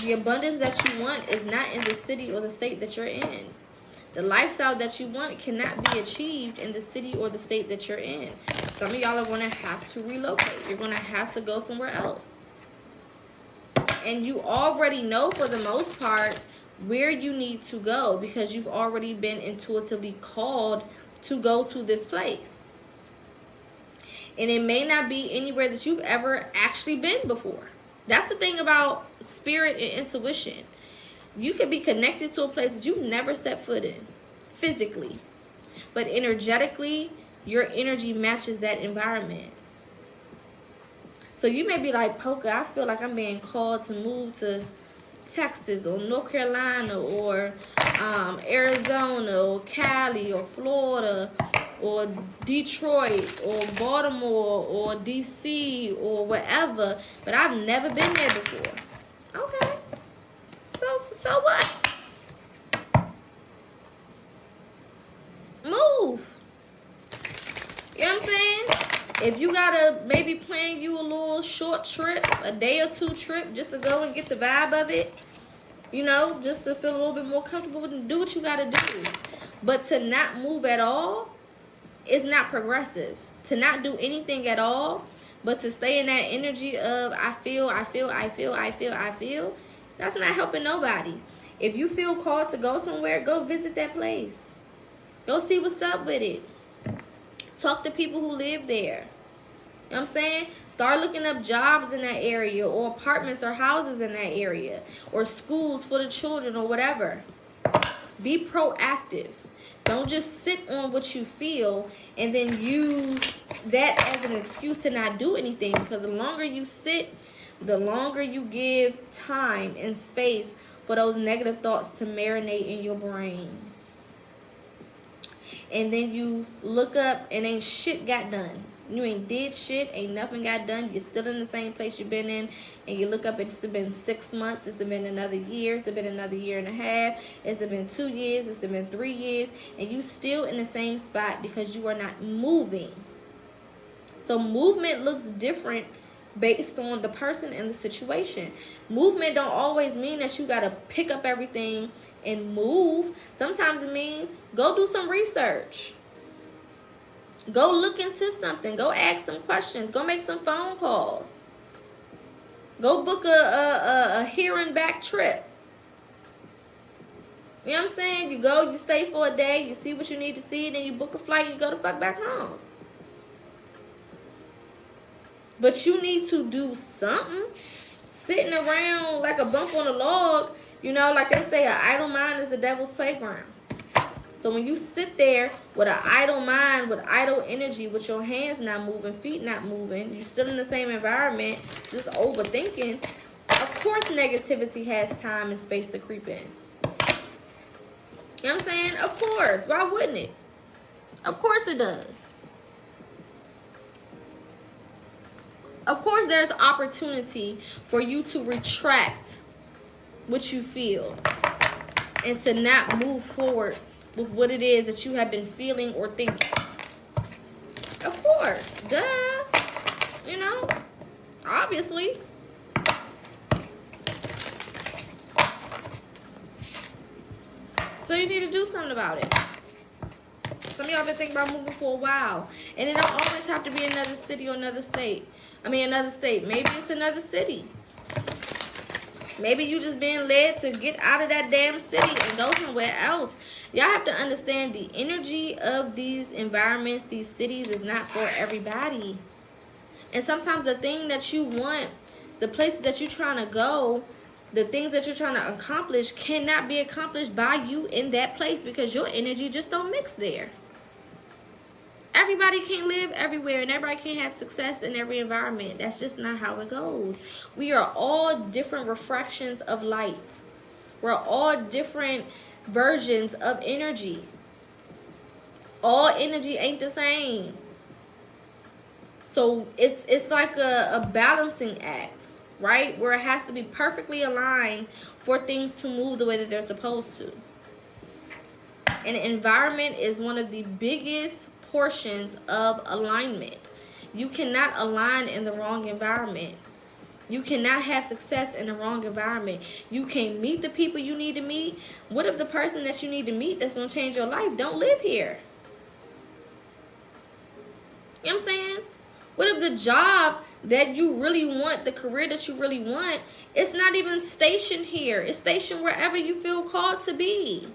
The abundance that you want is not in the city or the state that you're in. The lifestyle that you want cannot be achieved in the city or the state that you're in. Some of y'all are going to have to relocate. You're going to have to go somewhere else. And you already know, for the most part, where you need to go because you've already been intuitively called to go to this place. And it may not be anywhere that you've ever actually been before. That's the thing about spirit and intuition. You could be connected to a place that you've never stepped foot in, physically. But energetically, your energy matches that environment. So you may be like, Poca, I feel like I'm being called to move to Texas or North Carolina or Arizona or Cali or Florida or Detroit or Baltimore or DC or wherever, but I've never been there before. Okay. So what? Move. You know what I'm saying? If you gotta maybe plan you a little short trip, a day or two trip, just to go and get the vibe of it, just to feel a little bit more comfortable and do what you gotta do. But to not move at all is not progressive. To not do anything at all, but to stay in that energy of I feel, that's not helping nobody. If you feel called to go somewhere, go visit that place. Go see what's up with it. Talk to people who live there. You know what I'm saying? Start looking up jobs in that area or apartments or houses in that area or schools for the children or whatever. Be proactive. Don't just sit on what you feel and then use that as an excuse to not do anything, because the longer you sit, the longer you give time and space for those negative thoughts to marinate in your brain. And then you look up and ain't shit got done. You ain't did shit, ain't nothing got done. You're still in the same place you've been in. And you look up, it's been 6 months. It's been another year. It's been another year and a half. It's been 2 years. It's been 3 years. And you still in the same spot because you are not moving. So movement looks different based on the person and the situation. Movement don't always mean that you got to pick up everything and move. Sometimes it means go do some research. Go look into something. Go ask some questions. Go make some phone calls. Go book a here and back trip. You know what I'm saying? You go, you stay for a day, you see what you need to see, then you book a flight, you go the fuck back home. But you need to do something. Sitting around like a bump on a log, you know, like they say, an idle mind is the devil's playground. So when you sit there with an idle mind, with idle energy, with your hands not moving, feet not moving, you're still in the same environment, just overthinking, of course negativity has time and space to creep in. You know what I'm saying? Of course. Why wouldn't it? Of course it does. Of course there's opportunity for you to retract what you feel and to not move forward with what it is that you have been feeling or thinking. Of course. Duh. You know? Obviously. So you need to do something about it. Some of y'all been thinking about moving for a while. And it don't always have to be another city or another state. Another state. Maybe it's another city. Maybe you just being led to get out of that damn city and go somewhere else. Y'all have to understand the energy of these environments, these cities, is not for everybody. And sometimes the thing that you want, the places that you're trying to go, the things that you're trying to accomplish cannot be accomplished by you in that place because your energy just don't mix there. Everybody can't live everywhere and everybody can't have success in every environment. That's just not how it goes. We are all different refractions of light. We're all different versions of energy. All energy ain't the same. So it's like a balancing act, right? Where it has to be perfectly aligned for things to move the way that they're supposed to. And environment is one of the biggest portions of alignment. You cannot align in the wrong environment. You cannot have success in the wrong environment. You can't meet the people you need to meet. What if the person that you need to meet that's going to change your life don't live here? You know what I'm saying? What if the job that you really want, the career that you really want, it's not even stationed here. It's stationed wherever you feel called to be.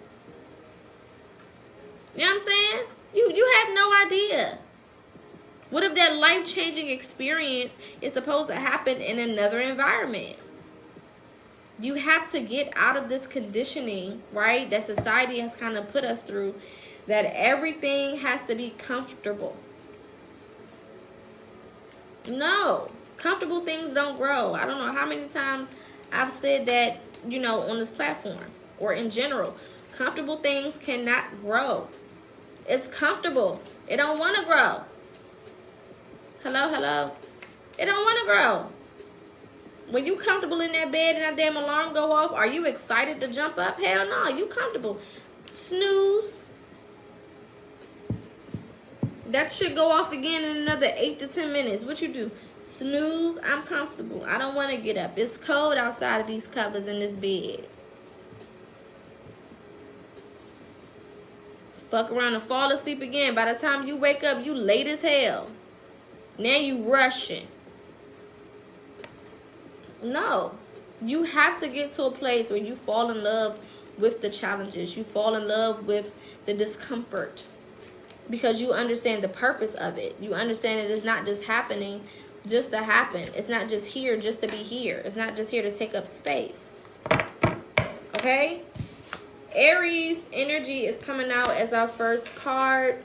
You know what I'm saying? You have no idea. What if that life-changing experience is supposed to happen in another environment? You have to get out of this conditioning, right, that society has kind of put us through, that everything has to be comfortable. No, comfortable things don't grow. I don't know how many times I've said that, you know, on this platform or in general. Comfortable things cannot grow. It's comfortable. It don't want to grow. Hello? It don't want to grow. When you comfortable in that bed and that damn alarm go off, are you excited to jump up? Hell no, you comfortable. Snooze. That should go off again in another 8 to 10 minutes. What you do? Snooze. I'm comfortable. I don't want to get up. It's cold outside of these covers in this bed. Fuck around and fall asleep again. By the time you wake up, you late as hell. Now you rushing. No. You have to get to a place where you fall in love with the challenges. You fall in love with the discomfort. Because you understand the purpose of it. You understand that it's not just happening just to happen. It's not just here just to be here. It's not just here to take up space. Okay? Aries energy is coming out as our first card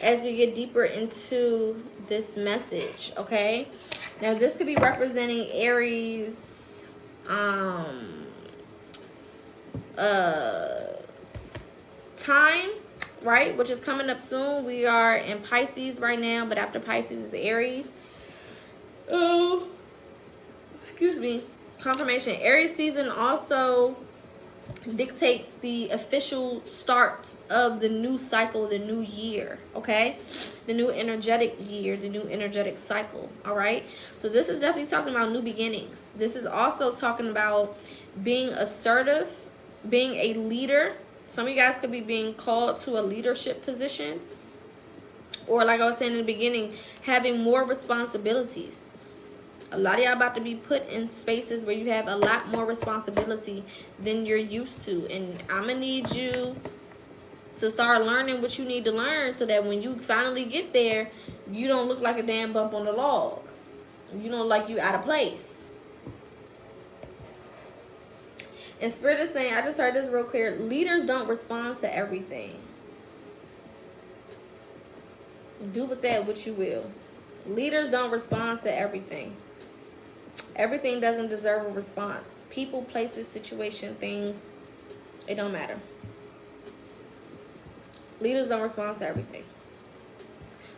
as we get deeper into this message, okay? Now, this could be representing Aries time, right? Which is coming up soon. We are in Pisces right now, but after Pisces is Aries. Oh, excuse me. Confirmation. Aries season also dictates the official start of the new cycle, the new year, okay? The new energetic year, the new energetic cycle, all right? So this is definitely talking about new beginnings. This is also talking about being assertive, being a leader. Some of you guys could be being called to a leadership position, or like I was saying in the beginning, having more responsibilities. A lot of y'all about to be put in spaces where you have a lot more responsibility than you're used to. And I'm going to need you to start learning what you need to learn so that when you finally get there, you don't look like a damn bump on the log. You don't like you out of place. And Spirit is saying, I just heard this real clear, leaders don't respond to everything. Do with that what you will. Leaders don't respond to everything. Everything doesn't deserve a response. People, places, situation, things, it don't matter. Leaders don't respond to everything.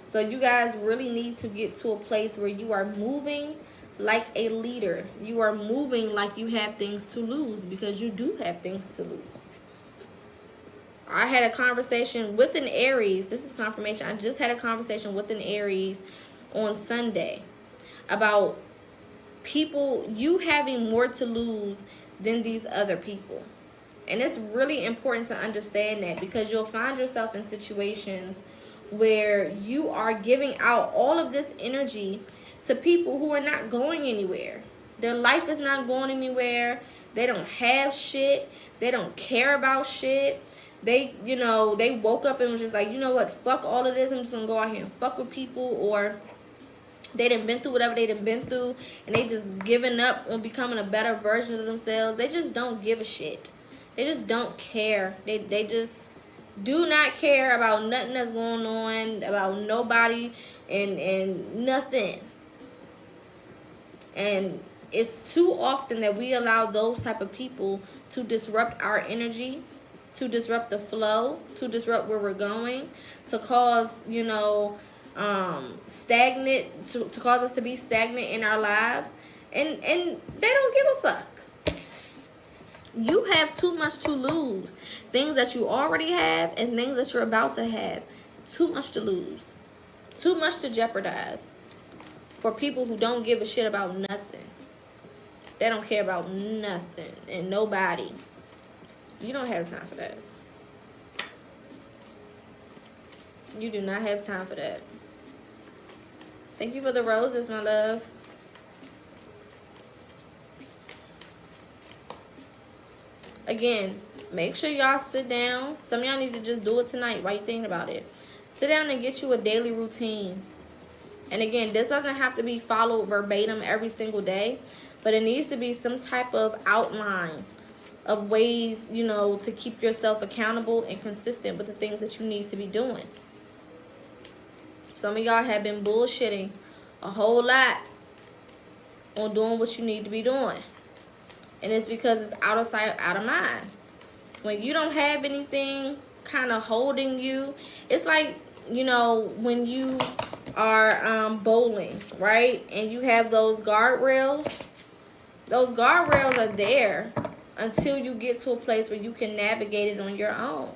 So you guys really need to get to a place where you are moving like a leader. You are moving like you have things to lose, because you do have things to lose. I had a conversation with an Aries. This is confirmation. I just had a conversation with an Aries on Sunday about people, you having more to lose than these other people. And it's really important to understand that, because you'll find yourself in situations where you are giving out all of this energy to people who are not going anywhere. Their life is not going anywhere. They don't have shit. They don't care about shit. They woke up and was just like, you know what, fuck all of this. I'm just gonna go out here and fuck with people. Or they done been through whatever they done been through, and they just giving up on becoming a better version of themselves. They just don't give a shit. They just don't care. They just do not care about nothing that's going on, about nobody, and nothing. And it's too often that we allow those type of people to disrupt our energy, to disrupt the flow, to disrupt where we're going, to cause, stagnant, to cause us to be stagnant in our lives. And they don't give a fuck. You have too much to lose. Things that you already have and things that you're about to have. Too much to lose. Too much to jeopardize. For people who don't give a shit about nothing. They don't care about nothing and nobody. You don't have time for that. You do not have time for that. Thank you for the roses, my love. Again, make sure y'all sit down. Some of y'all need to just do it tonight while you're thinking about it. Sit down and get you a daily routine. And again, this doesn't have to be followed verbatim every single day, but it needs to be some type of outline of ways, to keep yourself accountable and consistent with the things that you need to be doing. Some of y'all have been bullshitting a whole lot on doing what you need to be doing. And it's because it's out of sight, out of mind. When you don't have anything kind of holding you, it's like, when you are bowling, right? And you have those guardrails. Those guardrails are there until you get to a place where you can navigate it on your own.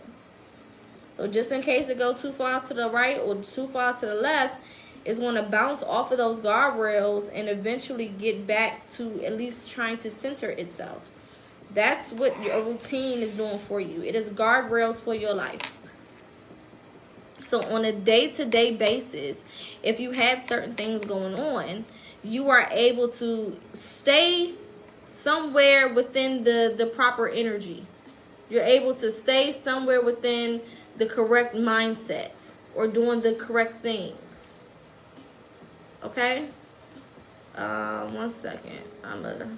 So just in case it goes too far to the right or too far to the left, it's going to bounce off of those guardrails and eventually get back to at least trying to center itself. That's what your routine is doing for you. It is guardrails for your life. So on a day-to-day basis, if you have certain things going on, you are able to stay somewhere within the proper energy. You're able to stay somewhere within the correct mindset or doing the correct things. Okay? 1 second. I'm going to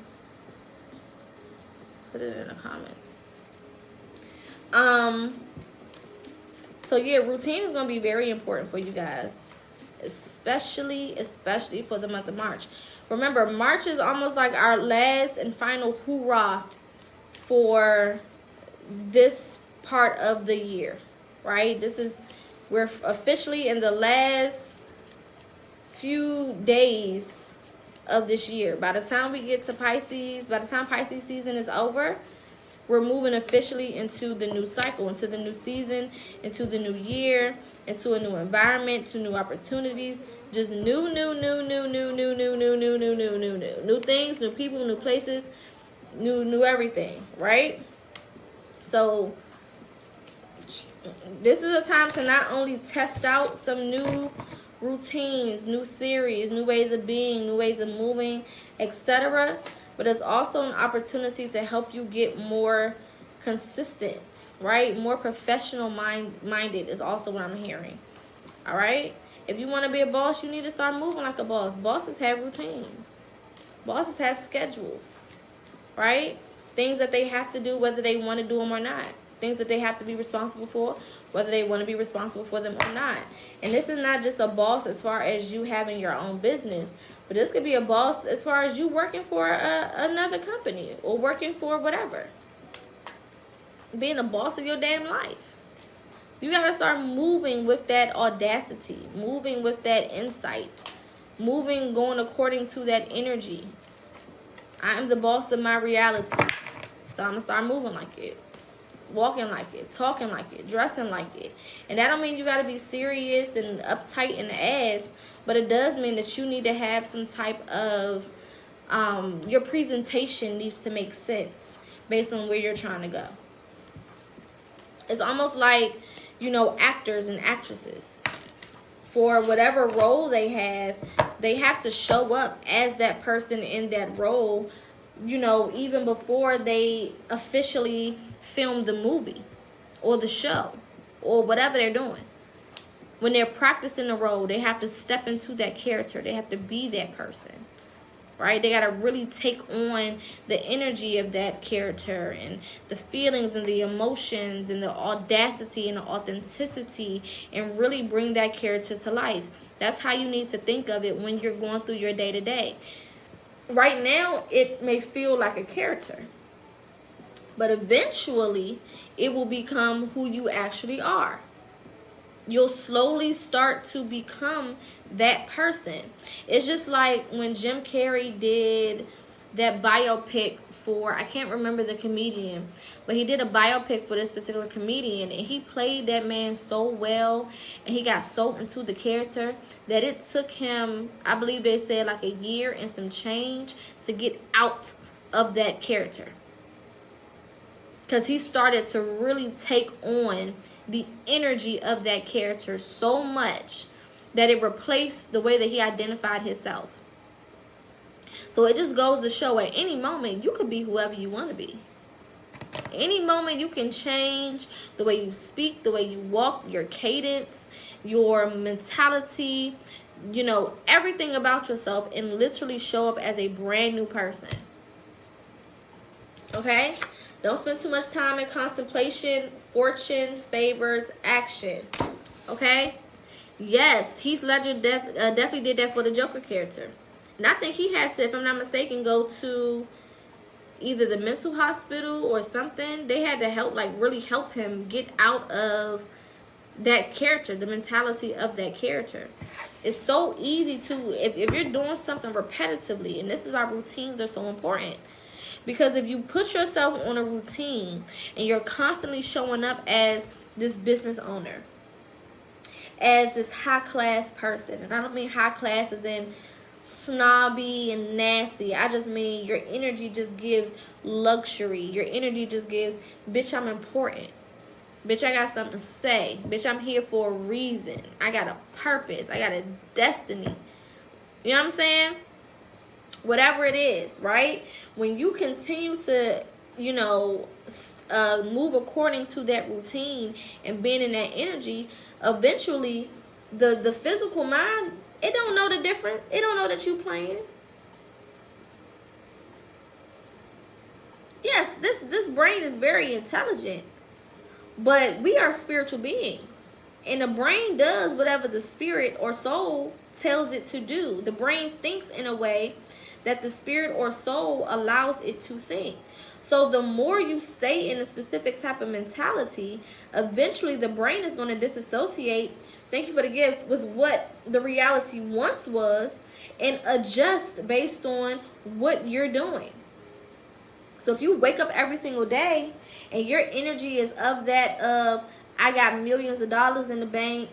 put it in the comments. So yeah, routine is going to be very important for you guys. Especially for the month of March. Remember, March is almost like our last and final hoorah for this part of the year, right? We're officially in the last few days of this year. By the time we get to Pisces, by the time Pisces season is over, we're moving officially into the new cycle, into the new season, into the new year, into a new environment, to new opportunities, just new things, new people, new places, new everything, right? So this is a time to not only test out some new routines, new theories, new ways of being, new ways of moving, etc., but it's also an opportunity to help you get more consistent, right? More professional minded is also what I'm hearing. All right? If you want to be a boss, you need to start moving like a boss. Bosses have routines. Bosses have schedules, right? Things that they have to do whether they want to do them or not. Things that they have to be responsible for, whether they want to be responsible for them or not. And this is not just a boss as far as you having your own business, but this could be a boss as far as you working for another company or working for whatever. Being a boss of your damn life. You got to start moving with that audacity, moving with that insight, moving, going according to that energy. I'm the boss of my reality, so I'm going to start moving like it. Walking like it, talking like it, dressing like it. And that don't mean you got to be serious and uptight in the ass, but it does mean that you need to have some type of, your presentation needs to make sense based on where you're trying to go. It's almost like, actors and actresses. For whatever role they have to show up as that person in that role, even before they officially film the movie or the show or whatever they're doing. When they're practicing the role, they have to step into that character. They have to be that person, right? They got to really take on the energy of that character and the feelings and the emotions and the audacity and the authenticity and really bring that character to life. That's how you need to think of it when you're going through your day-to-day. Right now, it may feel like a character, but eventually it will become who you actually are. You'll slowly start to become that person. It's just like when Jim Carrey did that biopic for, I can't remember the comedian, but he did a biopic for this particular comedian, and he played that man so well, and he got so into the character that it took him, I believe they said, like a year and some change to get out of that character. Because he started to really take on the energy of that character so much that it replaced the way that he identified himself. So it just goes to show at any moment you could be whoever you want to be. Any moment you can change the way you speak, the way you walk, your cadence, your mentality, everything about yourself, and literally show up as a brand new person. Okay? Don't spend too much time in contemplation. Fortune favors action. Okay? Yes, Heath Ledger definitely did that for the Joker character. And I think he had to, if I'm not mistaken, go to either the mental hospital or something. They had to really help him get out of that character, the mentality of that character. It's so easy to, if you're doing something repetitively, and this is why routines are so important. Because if you put yourself on a routine and you're constantly showing up as this business owner, as this high class person, and I don't mean high class as in snobby and nasty. I just mean your energy just gives luxury. Your energy just gives, bitch, I'm important. Bitch, I got something to say. Bitch, I'm here for a reason. I got a purpose. I got a destiny. You know what I'm saying? Whatever it is, right? When you continue to, move according to that routine and being in that energy, eventually the physical mind, it don't know the difference. It don't know that you playing. Yes, this brain is very intelligent, but we are spiritual beings. And the brain does whatever the spirit or soul tells it to do. The brain thinks in a way that the spirit or soul allows it to think. So the more you stay in a specific type of mentality, eventually the brain is going to disassociate, thank you for the gifts, with what the reality once was and adjust based on what you're doing. So if you wake up every single day and your energy is of that of, I got millions of dollars in the bank,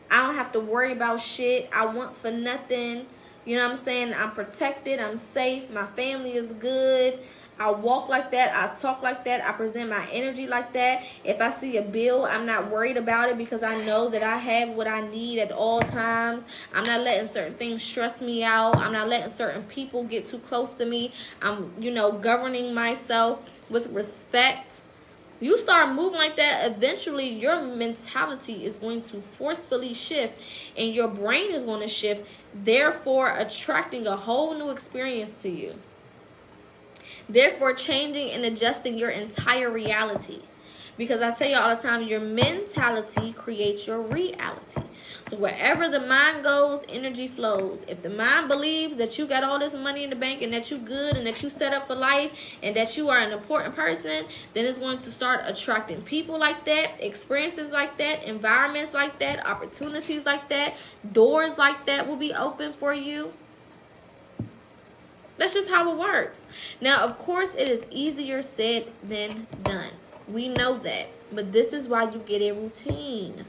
I don't have to worry about shit, I want for nothing, you know what I'm saying, I'm protected, I'm safe, my family is good, I walk like that, I talk like that, I present my energy like that. If I see a bill, I'm not worried about it because I know that I have what I need at all times. I'm not letting certain things stress me out. I'm not letting certain people get too close to me. I'm, governing myself with respect. You start moving like that, eventually your mentality is going to forcefully shift and your brain is going to shift, therefore attracting a whole new experience to you. Therefore, changing and adjusting your entire reality. Because I tell you all the time, your mentality creates your reality. So wherever the mind goes, energy flows. If the mind believes that you got all this money in the bank and that you good and that you set up for life and that you are an important person, then it's going to start attracting people like that, experiences like that, environments like that, opportunities like that, doors like that will be open for you. That's just how it works. Now, of course, it is easier said than done. We know that. But this is why you get a routine.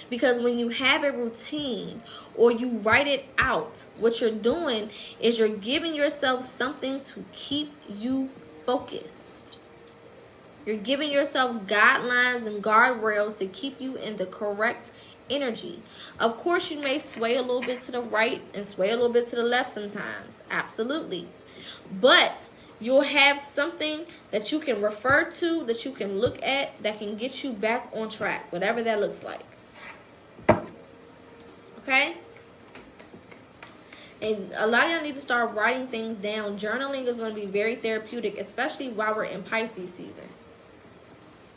Because when you have a routine or you write it out, what you're doing is you're giving yourself something to keep you focused. You're giving yourself guidelines and guardrails to keep you in the correct energy. Of course, you may sway a little bit to the right and sway a little bit to the left sometimes. Absolutely. But you'll have something that you can refer to, that you can look at, that can get you back on track, whatever that looks like. Okay? And a lot of y'all need to start writing things down. Journaling is going to be very therapeutic, especially while we're in Pisces season.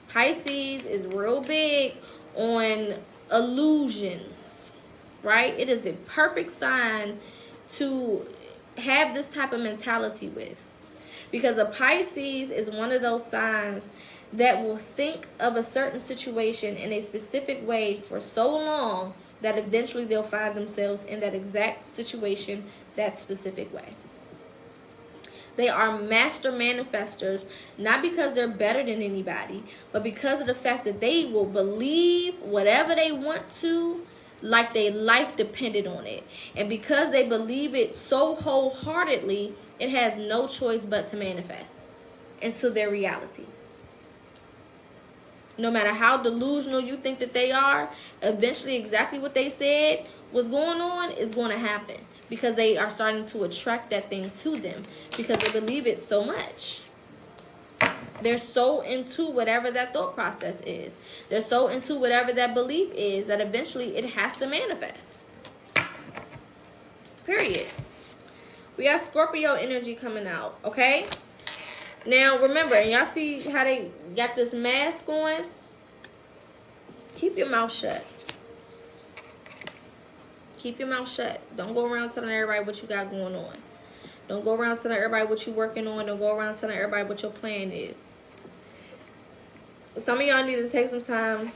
Pisces is real big on illusions, right? It is the perfect sign to have this type of mentality with, because a Pisces is one of those signs that will think of a certain situation in a specific way for so long that eventually they'll find themselves in that exact situation that specific way. They are master manifestors, not because they're better than anybody, but because of the fact that they will believe whatever they want to, like their life depended on it. And because they believe it so wholeheartedly, it has no choice but to manifest into their reality. No matter how delusional you think that they are, eventually exactly what they said was going on is going to happen. Because they are starting to attract that thing to them. Because they believe it so much. They're so into whatever that thought process is. They're so into whatever that belief is that eventually it has to manifest. Period. We got Scorpio energy coming out, okay? Now, remember, y'all see how they got this mask on? Keep your mouth shut. Keep your mouth shut. Don't go around telling everybody what you got going on. Don't go around telling everybody what you're working on. Don't go around telling everybody what your plan is. Some of y'all need to take some time,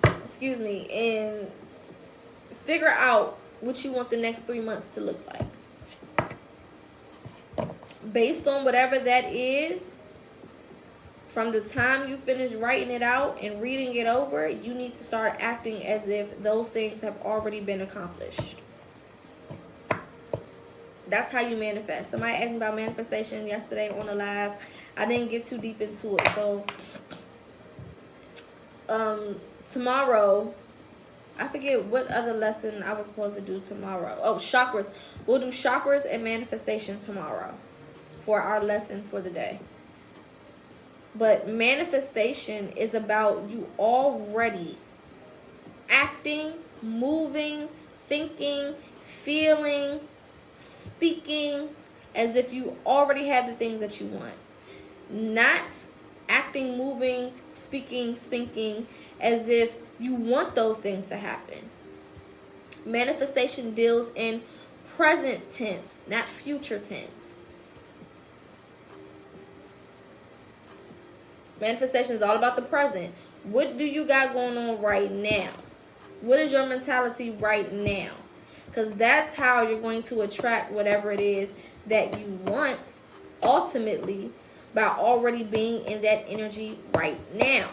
and figure out what you want the next 3 months to look like. Based on whatever that is, from the time you finish writing it out and reading it over, you need to start acting as if those things have already been accomplished. That's how you manifest. Somebody asked me about manifestation yesterday on the live. I didn't get too deep into it. So, tomorrow, I forget what other lesson I was supposed to do tomorrow. Oh, chakras. We'll do chakras and manifestation tomorrow for our lesson for the day. But manifestation is about you already acting, moving, thinking, feeling, speaking as if you already have the things that you want. Not acting, moving, speaking, thinking as if you want those things to happen. Manifestation deals in present tense, not future tense. Manifestation is all about the present. What do you got going on right now? What is your mentality right now? Because that's how you're going to attract whatever it is that you want ultimately by already being in that energy right now.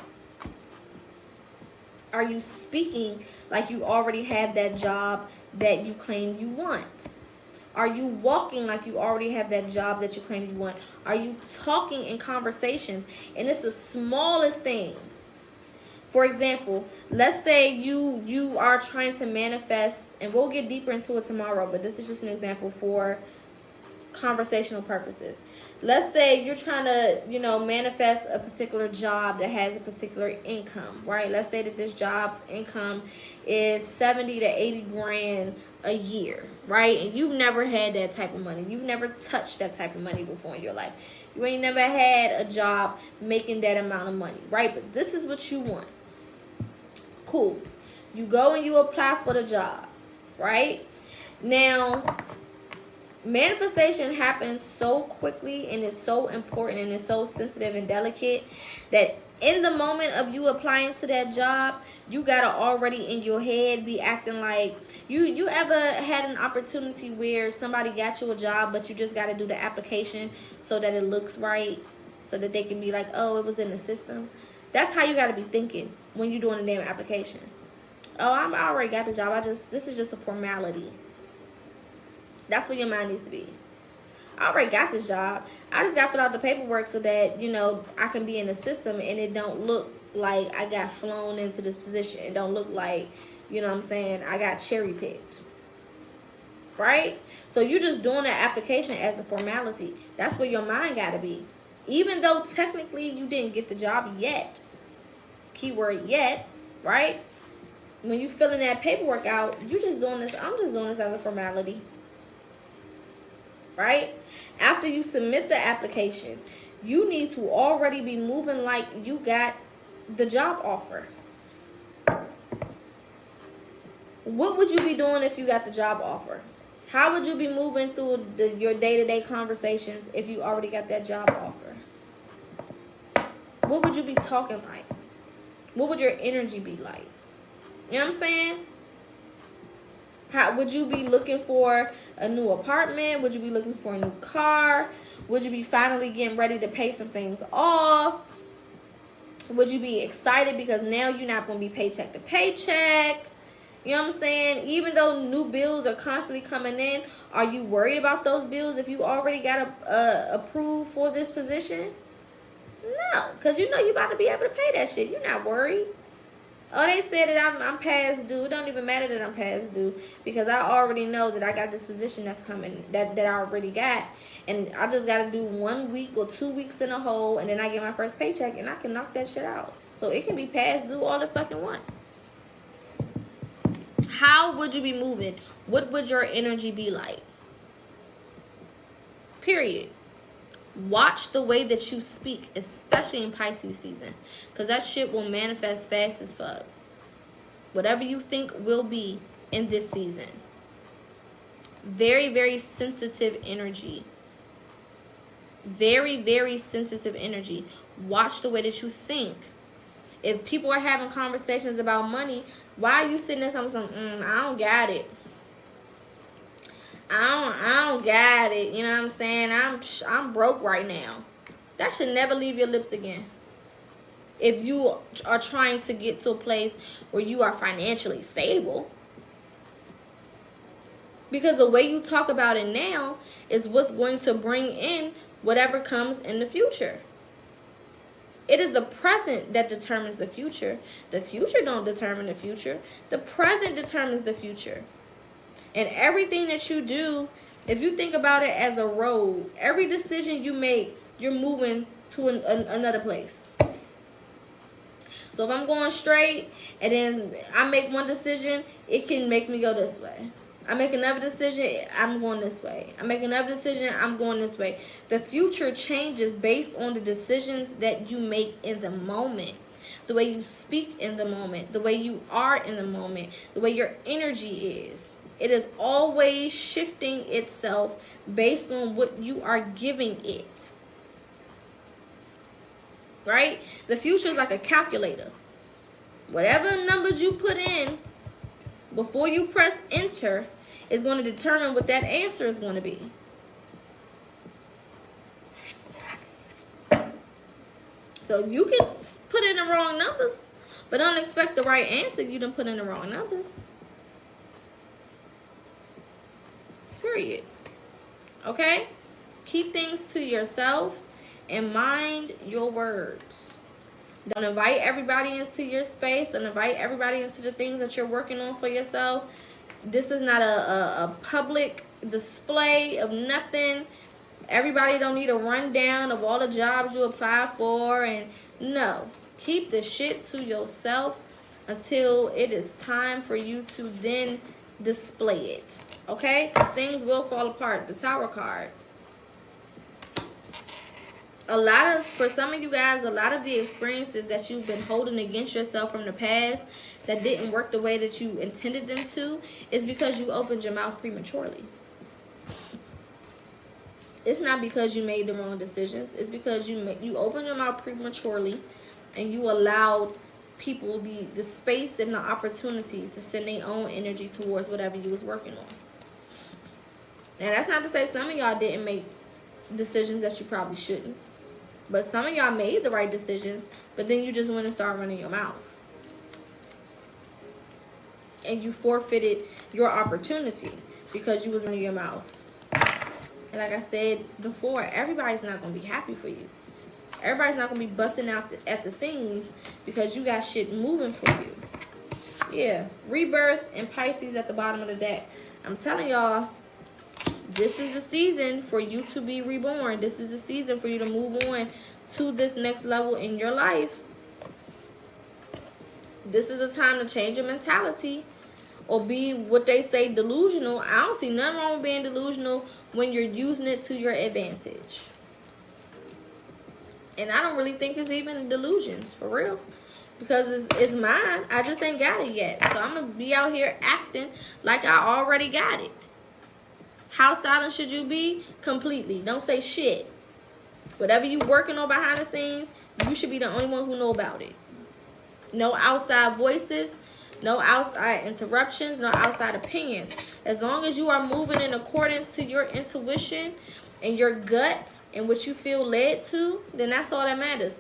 Are you speaking like you already have that job that you claim you want? Are you walking like you already have that job that you claim you want? Are you talking in conversations? And it's the smallest things. For example, let's say you are trying to manifest, and we'll get deeper into it tomorrow, but this is just an example for conversational purposes. Let's say you're trying to, manifest a particular job that has a particular income, right? Let's say that this job's income is 70 to 80 grand a year, right? And you've never had that type of money. You've never touched that type of money before in your life. You ain't never had a job making that amount of money, right? But this is what you want. Cool. You go and you apply for the job, right? Now, manifestation happens so quickly and is so important and is so sensitive and delicate that in the moment of you applying to that job, you gotta already in your head be acting like you ever had an opportunity where somebody got you a job, but you just gotta do the application so that it looks right, so that they can be like, oh, it was in the system. That's how you gotta be thinking when you're doing a damn application. Oh, I already got the job. This is just a formality. That's where your mind needs to be. I already got this job. I just got to fill out the paperwork so that, I can be in the system and it don't look like I got flown into this position. It don't look like, I got cherry picked. Right? So you're just doing that application as a formality. That's where your mind got to be. Even though technically you didn't get the job yet. Keyword yet, right? When you filling that paperwork out, you're just doing this. I'm just doing this as a formality. Right? After you submit the application, you need to already be moving like you got the job offer. What would you be doing if you got the job offer? How would you be moving through your day-to-day conversations if you already got that job offer? What would you be talking like? What would your energy be like? You know what I'm saying? How would you be looking for a new apartment? Would you be looking for a new car? Would you be finally getting ready to pay some things off? Would you be excited because now you're not going to be paycheck to paycheck? You know what I'm saying? Even though new bills are constantly coming in, are you worried about those bills if you already got approved for this position? No, because you're about to be able to pay that shit. You're not worried. Oh, they said that I'm past due. It don't even matter that I'm past due because I already know that I got this position that's coming that I already got. And I just got to do 1 week or 2 weeks in a hole, and then I get my first paycheck, and I can knock that shit out. So it can be past due all the fucking want. How would you be moving? What would your energy be like? Period. Watch the way that you speak, especially in Pisces season, because that shit will manifest fast as fuck. Whatever you think will be in this season. Very, very sensitive energy. Very, very sensitive energy. Watch the way that you think. If people are having conversations about money, why are you sitting there saying, I don't got it. I don't got it. You know what I'm saying? I'm broke right now. That should never leave your lips again. If you are trying to get to a place where you are financially stable. Because the way you talk about it now is what's going to bring in whatever comes in the future. It is the present that determines the future. The future don't determine the future. The present determines the future. And everything that you do, if you think about it as a road, every decision you make, you're moving to another place. So if I'm going straight and then I make one decision, it can make me go this way. I make another decision, I'm going this way. I make another decision, I'm going this way. The future changes based on the decisions that you make in the moment. The way you speak in the moment. The way you are in the moment. The way your energy is. It is always shifting itself based on what you are giving it. Right? The future is like a calculator. Whatever numbers you put in before you press enter is going to determine what that answer is going to be. So you can put in the wrong numbers, but don't expect the right answer. You done put in the wrong numbers. Period. Okay? Keep things to yourself and mind your words. Don't invite everybody into your space. Don't invite everybody into the things that you're working on for yourself. This is not a public display of nothing. Everybody don't need a rundown of all the jobs you apply for. And no, keep the shit to yourself until it is time for you to then display it. Okay? Because things will fall apart. The Tower card. For some of you guys, a lot of the experiences that you've been holding against yourself from the past that didn't work the way that you intended them to is because you opened your mouth prematurely. It's not because you made the wrong decisions. It's because you opened your mouth prematurely and you allowed people the space and the opportunity to send their own energy towards whatever you was working on. And that's not to say some of y'all didn't make decisions that you probably shouldn't. But some of y'all made the right decisions, but then you just went and started running your mouth. And you forfeited your opportunity because you was running your mouth. And like I said before, everybody's not going to be happy for you. Everybody's not going to be busting out at the seams because you got shit moving for you. Yeah, rebirth and Pisces at the bottom of the deck. I'm telling y'all, this is the season for you to be reborn. This is the season for you to move on to this next level in your life. This is the time to change your mentality or be what they say delusional. I don't see nothing wrong with being delusional when you're using it to your advantage. And I don't really think it's even delusions, for real. Because it's mine. I just ain't got it yet. So I'm going to be out here acting like I already got it. How silent should you be? Completely. Don't say shit. Whatever you working on behind the scenes, you should be the only one who know about it. No outside voices, no outside interruptions, no outside opinions. As long as you are moving in accordance to your intuition and your gut and what you feel led to, then that's all that matters.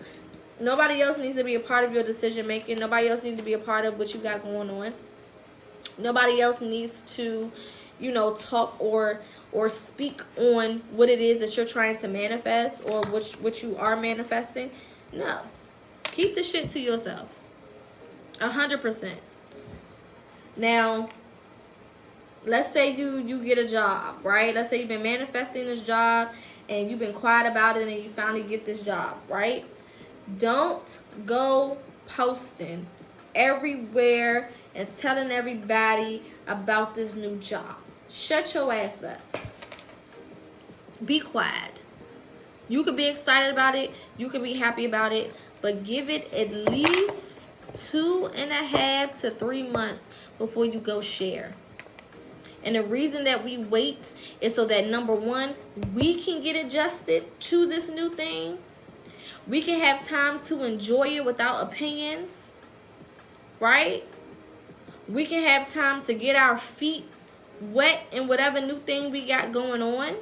Nobody else needs to be a part of your decision making. Nobody else needs to be a part of what you got going on. Nobody else needs to, talk or speak on what it is that you're trying to manifest or what you are manifesting. No. Keep the shit to yourself. 100%. Now, let's say you get a job, right? Let's say you've been manifesting this job and you've been quiet about it and you finally get this job, right? Don't go posting everywhere and telling everybody about this new job. Shut your ass up. Be quiet. You could be excited about it. You could be happy about it. But give it at least 2.5 to 3 months before you go share. And the reason that we wait is so that, number one, we can get adjusted to this new thing. We can have time to enjoy it without opinions. Right? We can have time to get our feet wet in whatever new thing we got going on.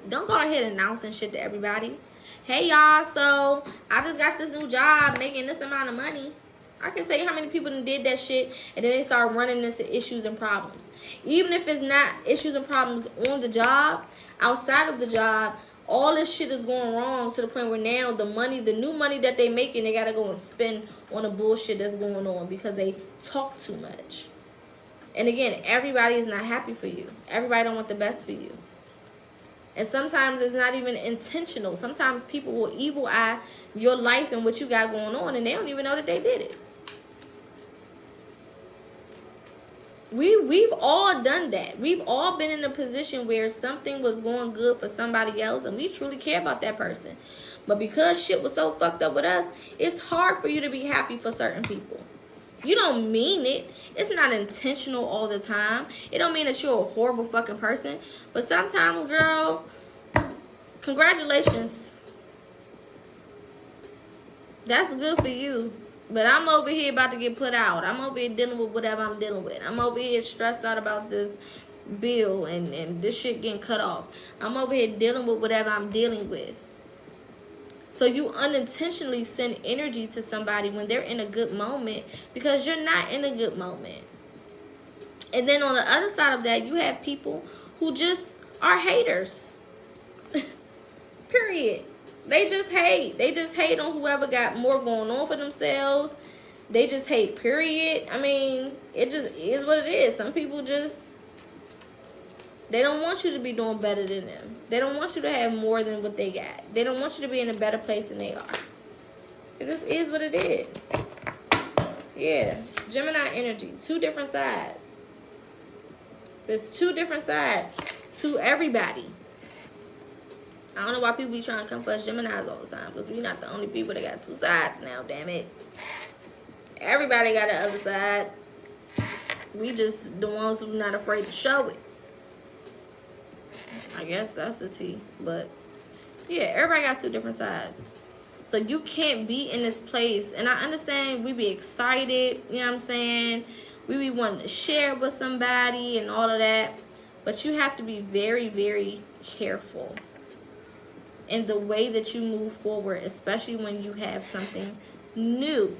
Don't go ahead announcing shit to everybody. Hey, y'all, so I just got this new job making this amount of money. I can tell you how many people did that shit and then they start running into issues and problems. Even if it's not issues and problems on the job, outside of the job, all this shit is going wrong to the point where now the new money that they making, they got to go and spend on the bullshit that's going on because they talk too much. And again, everybody is not happy for you. Everybody don't want the best for you. And sometimes it's not even intentional. Sometimes people will evil eye your life and what you got going on and they don't even know that they did it. We've all done that. We've all been in a position where something was going good for somebody else and we truly care about that person. But because shit was so fucked up with us, it's hard for you to be happy for certain people. You don't mean it. It's not intentional all the time. It don't mean that you're a horrible fucking person. But sometimes, girl, congratulations. That's good for you. But I'm over here about to get put out. I'm over here dealing with whatever I'm dealing with. I'm over here stressed out about this bill and this shit getting cut off. I'm over here dealing with whatever I'm dealing with. So you unintentionally send energy to somebody when they're in a good moment because you're not in a good moment. And then on the other side of that, you have people who just are haters. Period. They just hate. They just hate on whoever got more going on for themselves. They just hate, period. I mean, it just is what it is. Some people just, they don't want you to be doing better than them. They don't want you to have more than what they got. They don't want you to be in a better place than they are. It just is what it is. Yeah. Gemini energy. Two different sides. There's two different sides to everybody. I don't know why people be trying to come for us Geminis all the time, because we're not the only people that got two sides now, damn it. Everybody got the other side. We just the ones who's not afraid to show it. I guess that's the T. But yeah, everybody got two different sides. So you can't be in this place. And I understand we be excited, you know what I'm saying? We be wanting to share with somebody and all of that. But you have to be very, very careful in the way that you move forward, especially when you have something new.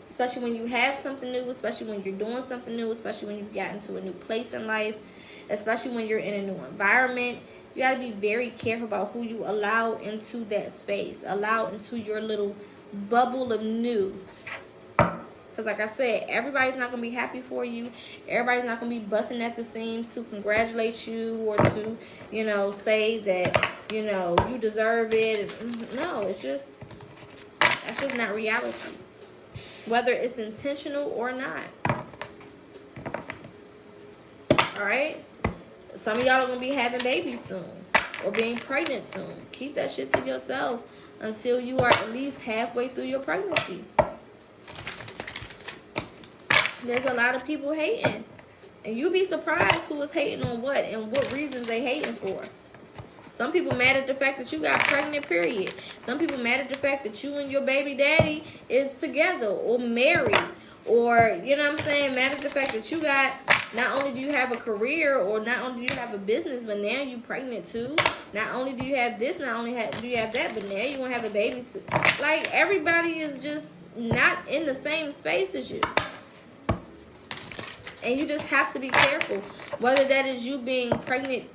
Especially when you have something new, especially when you're doing something new, especially when you've gotten to a new place in life, especially when you're in a new environment. You got to be very careful about who you allow into that space, allow into your little bubble of new. Because like I said, everybody's not going to be happy for you. Everybody's not going to be busting at the seams to congratulate you or to, you know, say that, you know, you deserve it. No, it's just, that's just not reality. Whether it's intentional or not. Alright? Some of y'all are going to be having babies soon. Or being pregnant soon. Keep that shit to yourself until you are at least halfway through your pregnancy. There's a lot of people hating. And you'll be surprised who is hating on what and what reasons they hating for. Some people mad at the fact that you got pregnant, period. Some people mad at the fact that you and your baby daddy is together or married. Or, you know what I'm saying, mad at the fact that you got, not only do you have a career or not only do you have a business, but now you pregnant too. Not only do you have this, not only do you have that, but now you want to have a baby too. Like, everybody is just not in the same space as you. And you just have to be careful. Whether that is you being pregnant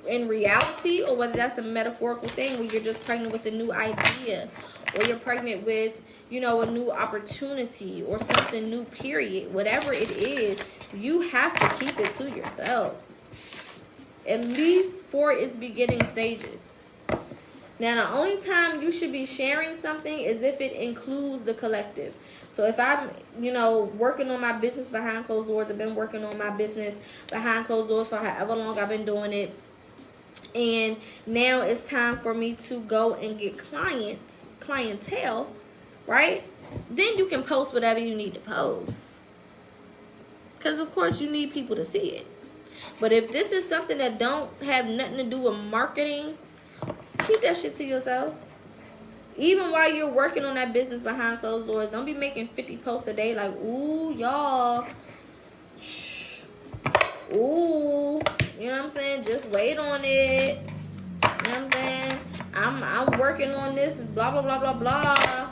in reality or whether that's a metaphorical thing where you're just pregnant with a new idea or you're pregnant with, you know, a new opportunity or something new, period. Whatever it is, you have to keep it to yourself. At least for its beginning stages. Now, the only time you should be sharing something is if it includes the collective. So if I'm, you know, working on my business behind closed doors, I've been working on my business behind closed doors for however long I've been doing it. And now it's time for me to go and get clientele, right? Then you can post whatever you need to post. Because, of course, you need people to see it. But if this is something that don't have nothing to do with marketing, keep that shit to yourself. Even while you're working on that business behind closed doors, don't be making 50 posts a day like, ooh, y'all. Shh. Ooh. You know what I'm saying? Just wait on it. You know what I'm saying? I'm working on this, blah, blah, blah, blah, blah.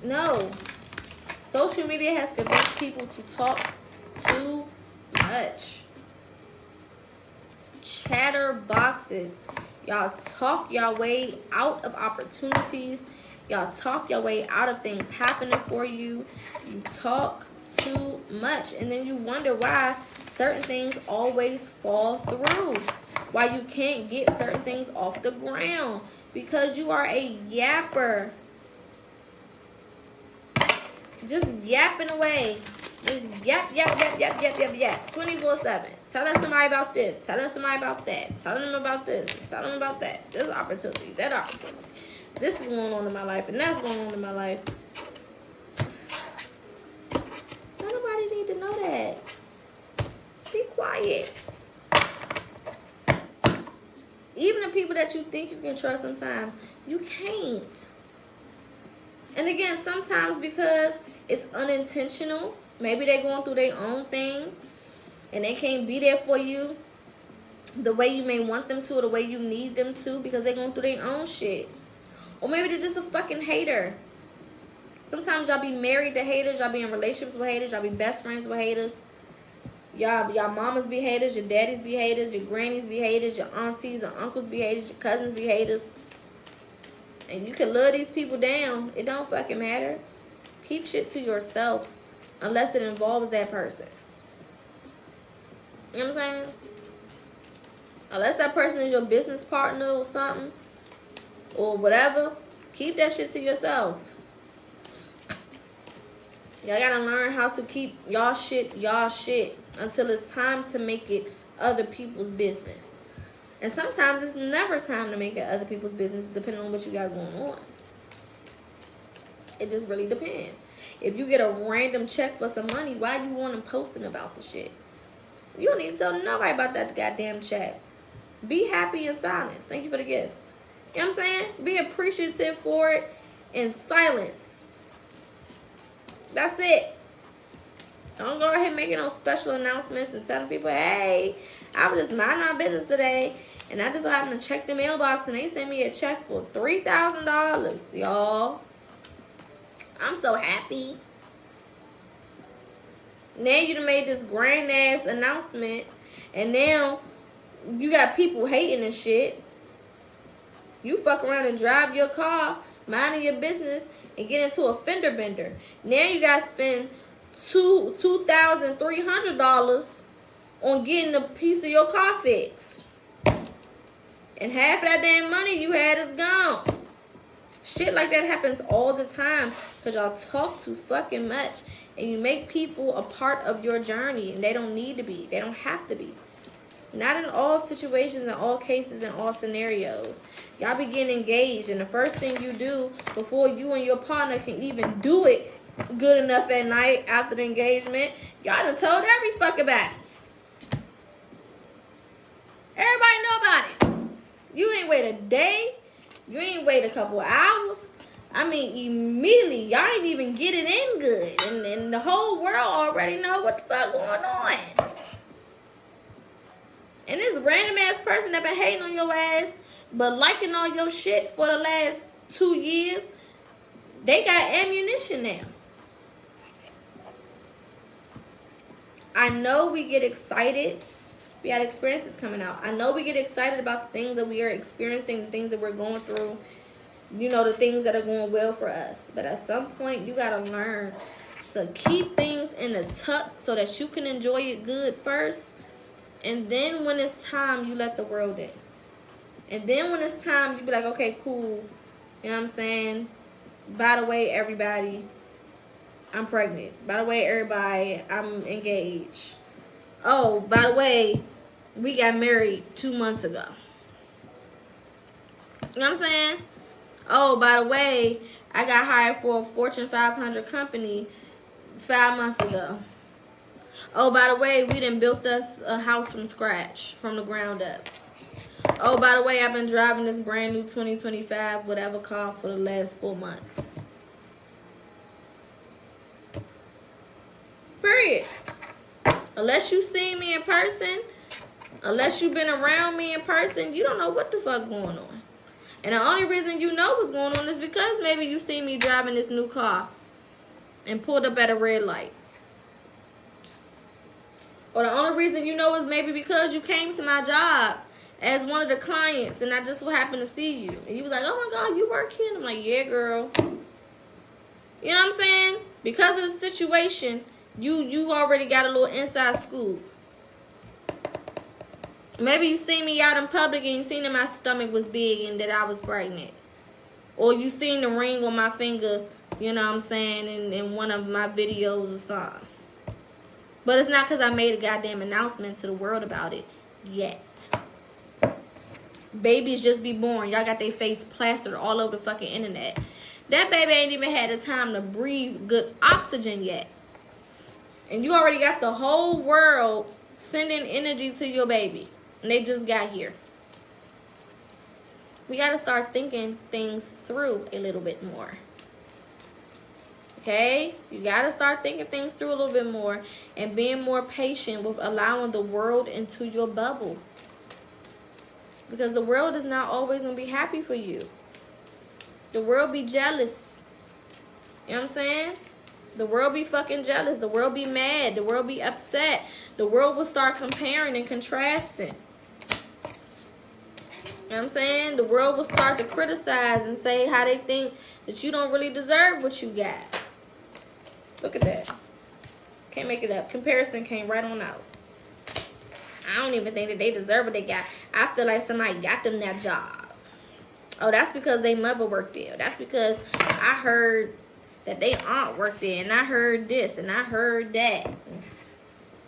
No. Social media has convinced people to talk too much. Chatter boxes. Y'all talk your way out of opportunities. Y'all talk your way out of things happening for you. You talk too much. And then you wonder why certain things always fall through. Why you can't get certain things off the ground. Because you are a yapper. Just yapping away. Just yap, yap, yap, yap, yap, yap, yap. 24/7. Telling somebody about this. Telling somebody about that. Telling them about this. Telling them about that. This opportunity. That opportunity. This is going on in my life. And that's going on in my life. Don't nobody need to know that. Be quiet. Even the people that you think you can trust sometimes, you can't. And again, sometimes because it's unintentional, maybe they're going through their own thing and they can't be there for you. the way you may want them to or the way you need them to because they're going through their own shit. Or maybe they're just a fucking hater. Sometimes y'all be married to haters. Y'all be in relationships with haters. Y'all be best friends with haters. Y'all mamas be haters. Your daddies be haters. Your grannies be haters. Your aunties and uncles be haters. Your cousins be haters. And you can love these people down. It don't fucking matter. Keep shit to yourself unless it involves that person. You know what I'm saying? Unless that person is your business partner or something or whatever, keep that shit to yourself. Y'all gotta learn how to keep y'all shit until it's time to make it other people's business. And sometimes it's never time to make it other people's business depending on what you got going on. It just really depends. If you get a random check for some money, why you want them posting about the shit? You don't need to tell nobody about that goddamn check. Be happy in silence. Thank you for the gift. You know what I'm saying? Be appreciative for it in silence. That's it. Don't go ahead making no special announcements and telling people, hey, I was just minding my business today, and I just happened to check the mailbox, and they sent me a check for $3,000, y'all. I'm so happy. Now you done made this grand ass announcement, and now you got people hating and shit. You fuck around and drive your car, minding your business, and get into a fender bender. Now you got to spend $2,300 on getting a piece of your car fixed. And half of that damn money you had is gone. Shit like that happens all the time because y'all talk too fucking much and you make people a part of your journey, and they don't need to be. They don't have to be. Not in all situations, in all cases, in all scenarios. Y'all be getting engaged, and the first thing you do before you and your partner can even do it good enough at night after the engagement, y'all done told every fucking body. Everybody know about it. You ain't wait a day. You ain't wait a couple hours. I mean, immediately, y'all ain't even get it in good. And the whole world already know what the fuck going on. And this random ass person that been hating on your ass, but liking all your shit for the last 2 years, they got ammunition now. I know we get excited. We had experiences coming out. I know we get excited about the things that we are experiencing, the things that we're going through, you know, the things that are going well for us. But at some point, you got to learn to keep things in a tuck so that you can enjoy it good first. And then when it's time, you let the world in. And then when it's time, you be like, okay, cool. You know what I'm saying? By the way, everybody, I'm pregnant. By the way, everybody, I'm engaged. Oh, by the way, we got married 2 months ago. You know what I'm saying? Oh, by the way, I got hired for a Fortune 500 company 5 months ago. Oh, by the way, we done built us a house from scratch, from the ground up. Oh, by the way, I've been driving this brand new 2025 whatever car for the last 4 months. Period. Unless you seen me in person, unless you've been around me in person, you don't know what the fuck going on. And the only reason you know what's going on is because maybe you seen me driving this new car and pulled up at a red light. Or the only reason you know is maybe because you came to my job as one of the clients and I just so happened to see you. And you was like, oh my God, you work here? And I'm like, yeah, girl. You know what I'm saying? Because of the situation, you already got a little inside scoop. Maybe you seen me out in public and you seen that my stomach was big and that I was pregnant. Or you seen the ring on my finger, you know what I'm saying, in one of my videos or something. But it's not because I made a goddamn announcement to the world about it yet. Babies just be born. Y'all got their face plastered all over the fucking internet. That baby ain't even had the time to breathe good oxygen yet. And you already got the whole world sending energy to your baby. And they just got here. We got to start thinking things through a little bit more. Okay? You got to start thinking things through a little bit more and being more patient with allowing the world into your bubble. Because the world is not always going to be happy for you. The world be jealous. You know what I'm saying? The world be fucking jealous. The world be mad. The world be upset. The world will start comparing and contrasting. You know what I'm saying? The world will start to criticize and say how they think that you don't really deserve what you got. Look at that. Can't make it up. Comparison came right on out. I don't even think that they deserve what they got. I feel like somebody got them that job. Oh, that's because they mother worked there. That's because I heard that they aunt worked there. And I heard this and I heard that.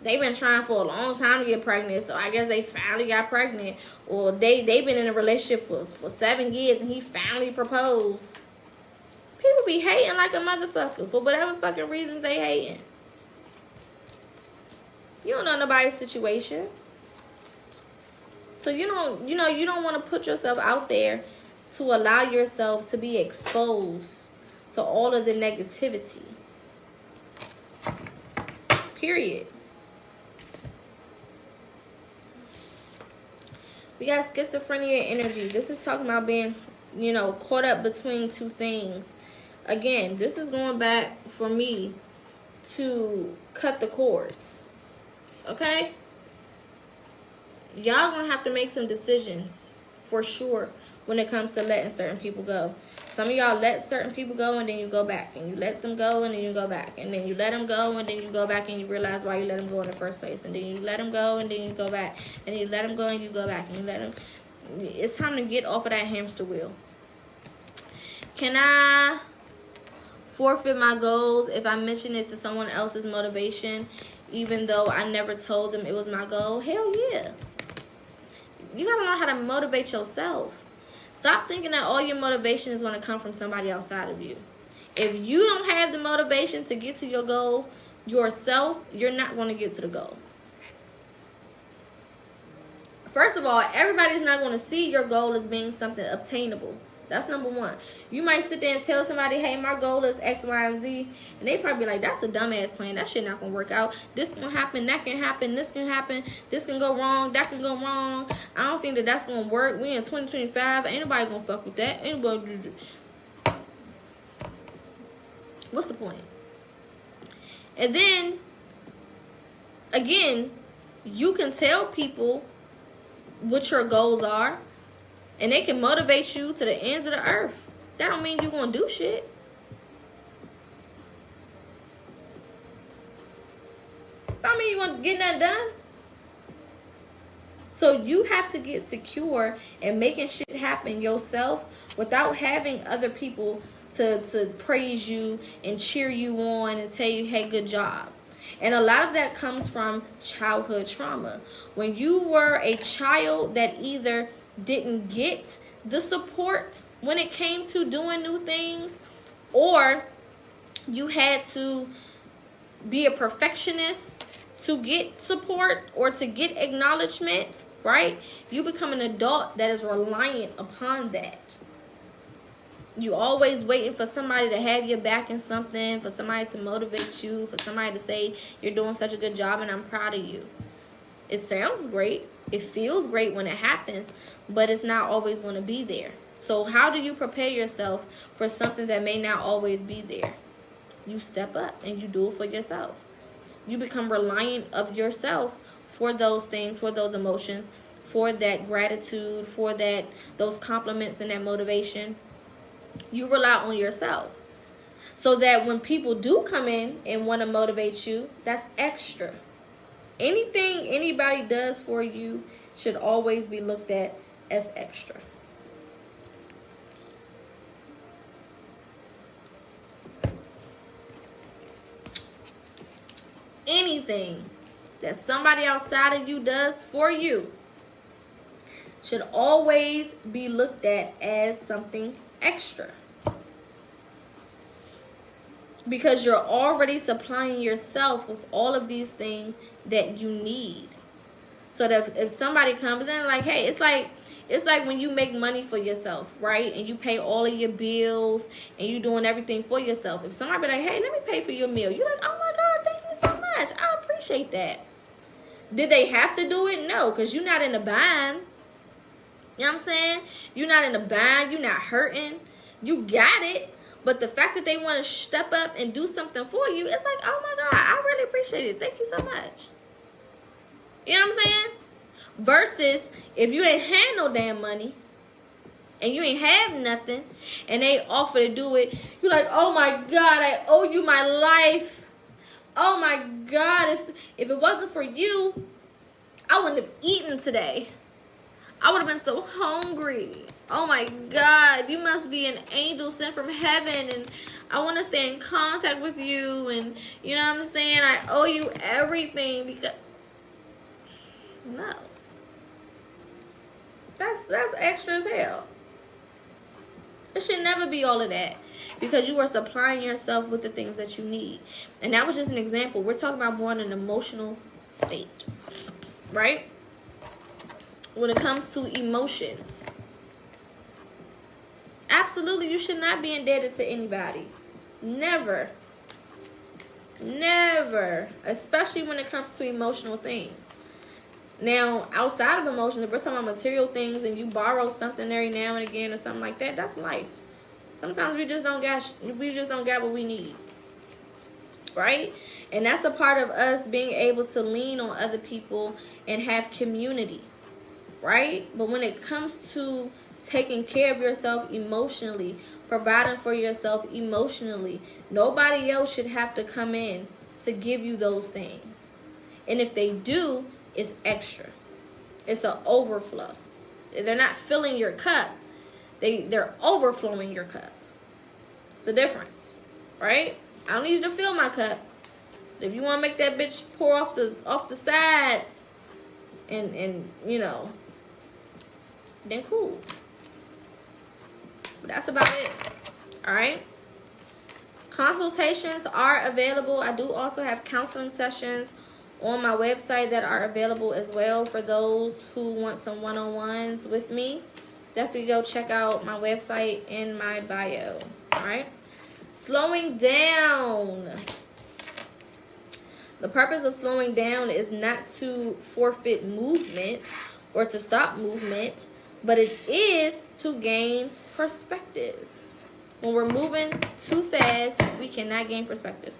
They've been trying for a long time to get pregnant. So I guess they finally got pregnant. Or they've been in a relationship for 7 years and he finally proposed. People be hating like a motherfucker for whatever fucking reasons they hating. You don't know nobody's situation. So you don't want to put yourself out there to allow yourself to be exposed to all of the negativity. Period. We got schizophrenia energy. This is talking about being, caught up between two things. Again, this is going back for me to cut the cords. Okay? Y'all gonna have to make some decisions for sure when it comes to letting certain people go. Some of y'all let certain people go and then you go back. And you let them go and then you go back. And then you let them go and then you go back and you realize why you let them go in the first place. And then you let them go and then you go back. And then you let them go and you go back. And you let them... It's time to get off of that hamster wheel. Can I forfeit my goals if I mention it to someone else's motivation, even though I never told them it was my goal? Hell yeah. You gotta learn how to motivate yourself. Stop thinking that all your motivation is going to come from somebody outside of you. If you don't have the motivation to get to your goal yourself, you're not going to get to the goal. First of all, everybody's not going to see your goal as being something obtainable. That's number one. You might sit there and tell somebody, hey, my goal is X, Y, and Z. And they probably be like, that's a dumbass plan. That shit not going to work out. This can happen. That can happen. This can happen. This can go wrong. That can go wrong. I don't think that that's going to work. We in 2025. Ain't nobody going to fuck with that. Anybody. What's the point? And then, again, you can tell people what your goals are. And they can motivate you to the ends of the earth. That don't mean you're going to do shit. That don't mean you're going to get nothing done. So you have to get secure and making shit happen yourself without having other people to praise you and cheer you on and tell you, hey, good job. And a lot of that comes from childhood trauma. When you were a child that either didn't get the support when it came to doing new things, or you had to be a perfectionist to get support or to get acknowledgement, right? You become an adult that is reliant upon that. You always waiting for somebody to have your back in something, for somebody to motivate you, for somebody to say you're doing such a good job and I'm proud of you. It sounds great. It feels great when it happens, but it's not always going to be there. So how do you prepare yourself for something that may not always be there? You step up and you do it for yourself. You become reliant of yourself for those things, for those emotions, for that gratitude, for those compliments and that motivation. You rely on yourself. So that when people do come in and want to motivate you, that's extra. Anything anybody does for you should always be looked at as extra. Anything that somebody outside of you does for you should always be looked at as something extra. Because you're already supplying yourself with all of these things that you need. So that if somebody comes in like, hey, it's like when you make money for yourself, right? And you pay all of your bills and you doing everything for yourself. If somebody be like, hey, let me pay for your meal. You're like, oh my God, thank you so much. I appreciate that. Did they have to do it? No, because you're not in a bind. You know what I'm saying? You're not in a bind. You're not hurting. You got it. But the fact that they want to step up and do something for you, it's like, oh my God, I really appreciate it. Thank you so much. You know what I'm saying? Versus if you ain't had no damn money and you ain't have nothing and they offer to do it, you're like, oh my God, I owe you my life. Oh my God, if it wasn't for you, I wouldn't have eaten today. I would have been so hungry. Oh my God, you must be an angel sent from heaven, and I want to stay in contact with you, and you know what I'm saying? I owe you everything because... No. That's extra as hell. It should never be all of that, because you are supplying yourself with the things that you need. And that was just an example. We're talking about more in an emotional state, right? When it comes to emotions, absolutely, you should not be indebted to anybody. Never. Never. Especially when it comes to emotional things. Now, outside of emotions, if we're talking about material things and you borrow something every now and again or something like that, that's life. Sometimes we just don't get what we need. Right? And that's a part of us being able to lean on other people and have community. Right? But when it comes to taking care of yourself emotionally, providing for yourself emotionally, nobody else should have to come in to give you those things. And if they do, it's extra. It's an overflow. They're not filling your cup. They're overflowing your cup. It's a difference, right? I don't need you to fill my cup. If you want to make that bitch pour off the sides, and you know, then cool. But that's about it. All right. Consultations are available. I do also have counseling sessions on my website that are available as well for those who want some one-on-ones with me. Definitely go check out my website in my bio. All right. Slowing down. The purpose of slowing down is not to forfeit movement or to stop movement, but it is to gain perspective. When we're moving too fast, we cannot gain perspective.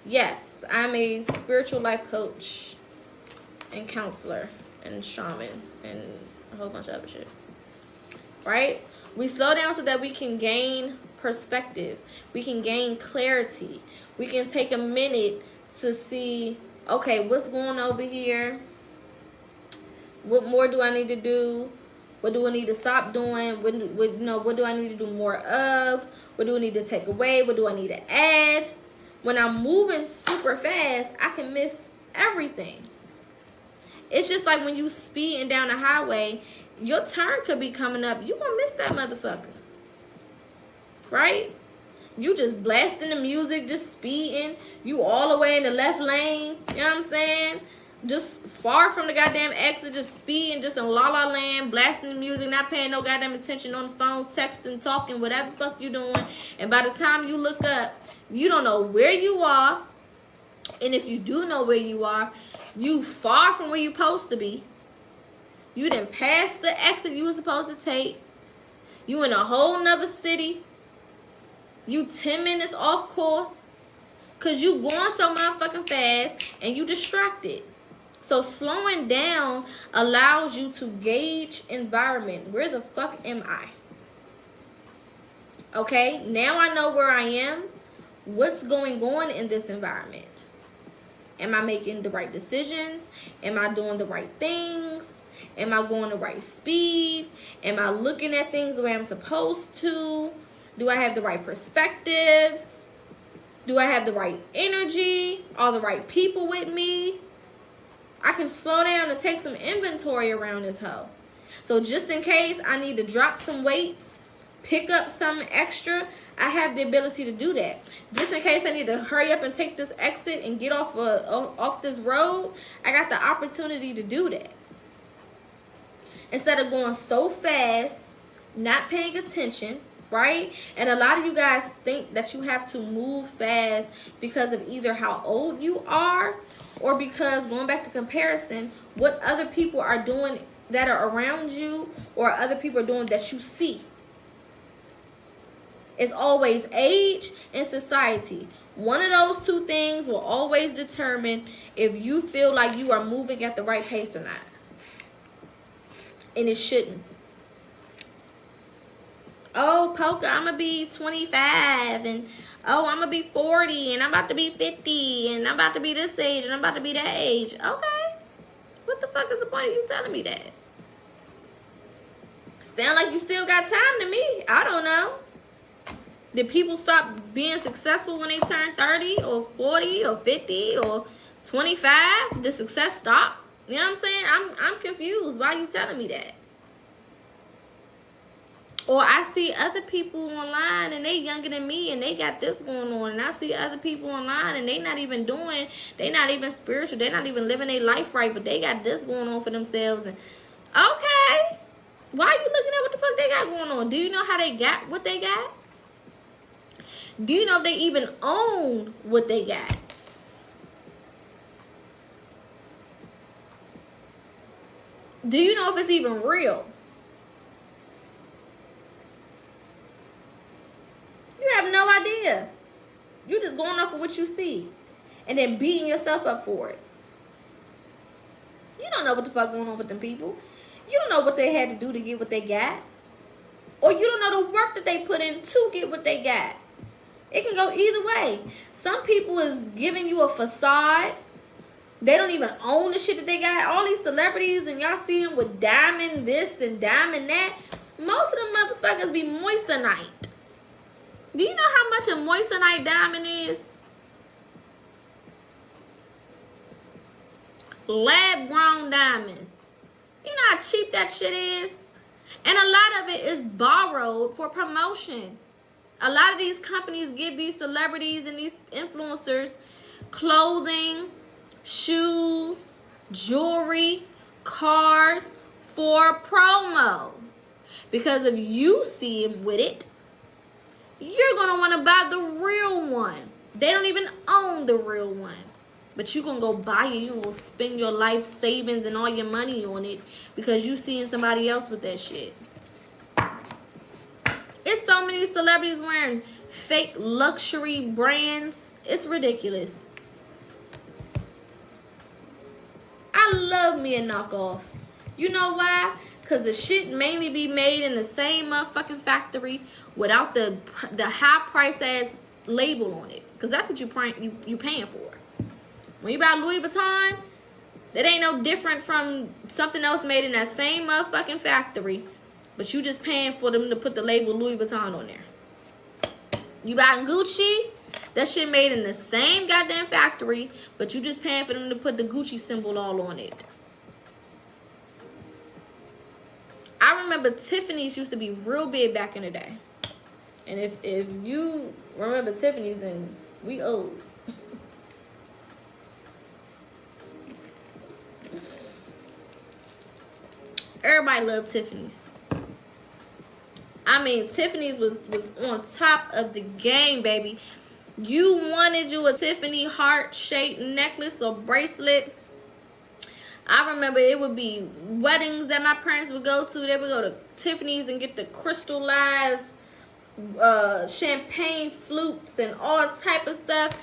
Yes, I'm a spiritual life coach and counselor and shaman and a whole bunch of other shit. Right? We slow down so that we can gain perspective. We can gain clarity. We can take a minute to see, okay, what's going over here? What more do I need to do? What do I need to stop doing? What do I need to do more of? What do I need to take away? What do I need to add? When I'm moving super fast, I can miss everything. It's just like when you speeding down the highway, your turn could be coming up. You gonna miss that motherfucker. Right? You just blasting the music, just speeding. You all the way in the left lane. You know what I'm saying? Just far from the goddamn exit, just speeding, just in la la land, blasting the music, not paying no goddamn attention on the phone, texting, talking, whatever the fuck you doing. And by the time you look up, you don't know where you are. And if you do know where you are, you far from where you supposed to be. You done passed the exit you were supposed to take. You in a whole nother city. You 10 minutes off course. Because you going so motherfucking fast and you distracted. So slowing down allows you to gauge environment. Where the fuck am I? Okay, now I know where I am. What's going on in this environment? Am I making the right decisions? Am I doing the right things? Am I going the right speed? Am I looking at things the way I'm supposed to? Do I have the right perspectives? Do I have the right energy? Are the right people with me? I can slow down and take some inventory around this hoe. So just in case I need to drop some weights, pick up some extra, I have the ability to do that. Just in case I need to hurry up and take this exit and get off this road, I got the opportunity to do that. Instead of going so fast, not paying attention, right? And a lot of you guys think that you have to move fast because of either how old you are or because, going back to comparison, what other people are doing that are around you or other people are doing that you see. It's always age and society. One of those two things will always determine if you feel like you are moving at the right pace or not. And it shouldn't. Oh, Poca, I'm going to be 25, and oh, I'm going to be 40, and I'm about to be 50, and I'm about to be this age, and I'm about to be that age. Okay. What the fuck is the point of you telling me that? Sound like you still got time to me. I don't know. Did people stop being successful when they turn 30 or 40 or 50 or 25? Did success stop? You know what I'm saying? I'm confused. Why are you telling me that? Or I see other people online and they younger than me and they got this going on. And I see other people online and they not even spiritual. They not even living their life right, but they got this going on for themselves. And okay, why are you looking at what the fuck they got going on? Do you know how they got what they got? Do you know if they even own what they got? Do you know if it's even real? You have no idea. You just going off of what you see and then beating yourself up for it. You don't know what the fuck going on with them people. You don't know what they had to do to get what they got. Or you don't know the work that they put in to get what they got. It can go either way. Some people is giving you a facade. They don't even own the shit that they got. All these celebrities and y'all see them with diamond this and diamond that. Most of them motherfuckers be moissanite. Do you know how much a moissanite diamond is? Lab-grown diamonds. You know how cheap that shit is? And a lot of it is borrowed for promotion. A lot of these companies give these celebrities and these influencers clothing, shoes, jewelry, cars for promo. Because if you see them with it, you're going to want to buy the real one. They don't even own the real one. But you're going to go buy it. You're going to spend your life savings and all your money on it because you seeing somebody else with that shit. It's so many celebrities wearing fake luxury brands. It's ridiculous. I love me a knockoff. You know why? Because the shit mainly be made in the same motherfucking factory without the high price ass label on it. Because that's what you paying for. When you buy Louis Vuitton, that ain't no different from something else made in that same motherfucking factory. But you just paying for them to put the label Louis Vuitton on there. You buy Gucci, that shit made in the same goddamn factory, but you just paying for them to put the Gucci symbol all on it. I remember Tiffany's used to be real big back in the day. And if you remember Tiffany's, then we old. Everybody loved Tiffany's. I mean, Tiffany's was on top of the game, baby. You wanted you a Tiffany heart-shaped necklace or bracelet. I remember it would be weddings that my parents would go to. They would go to Tiffany's and get the crystallized champagne flutes and all type of stuff.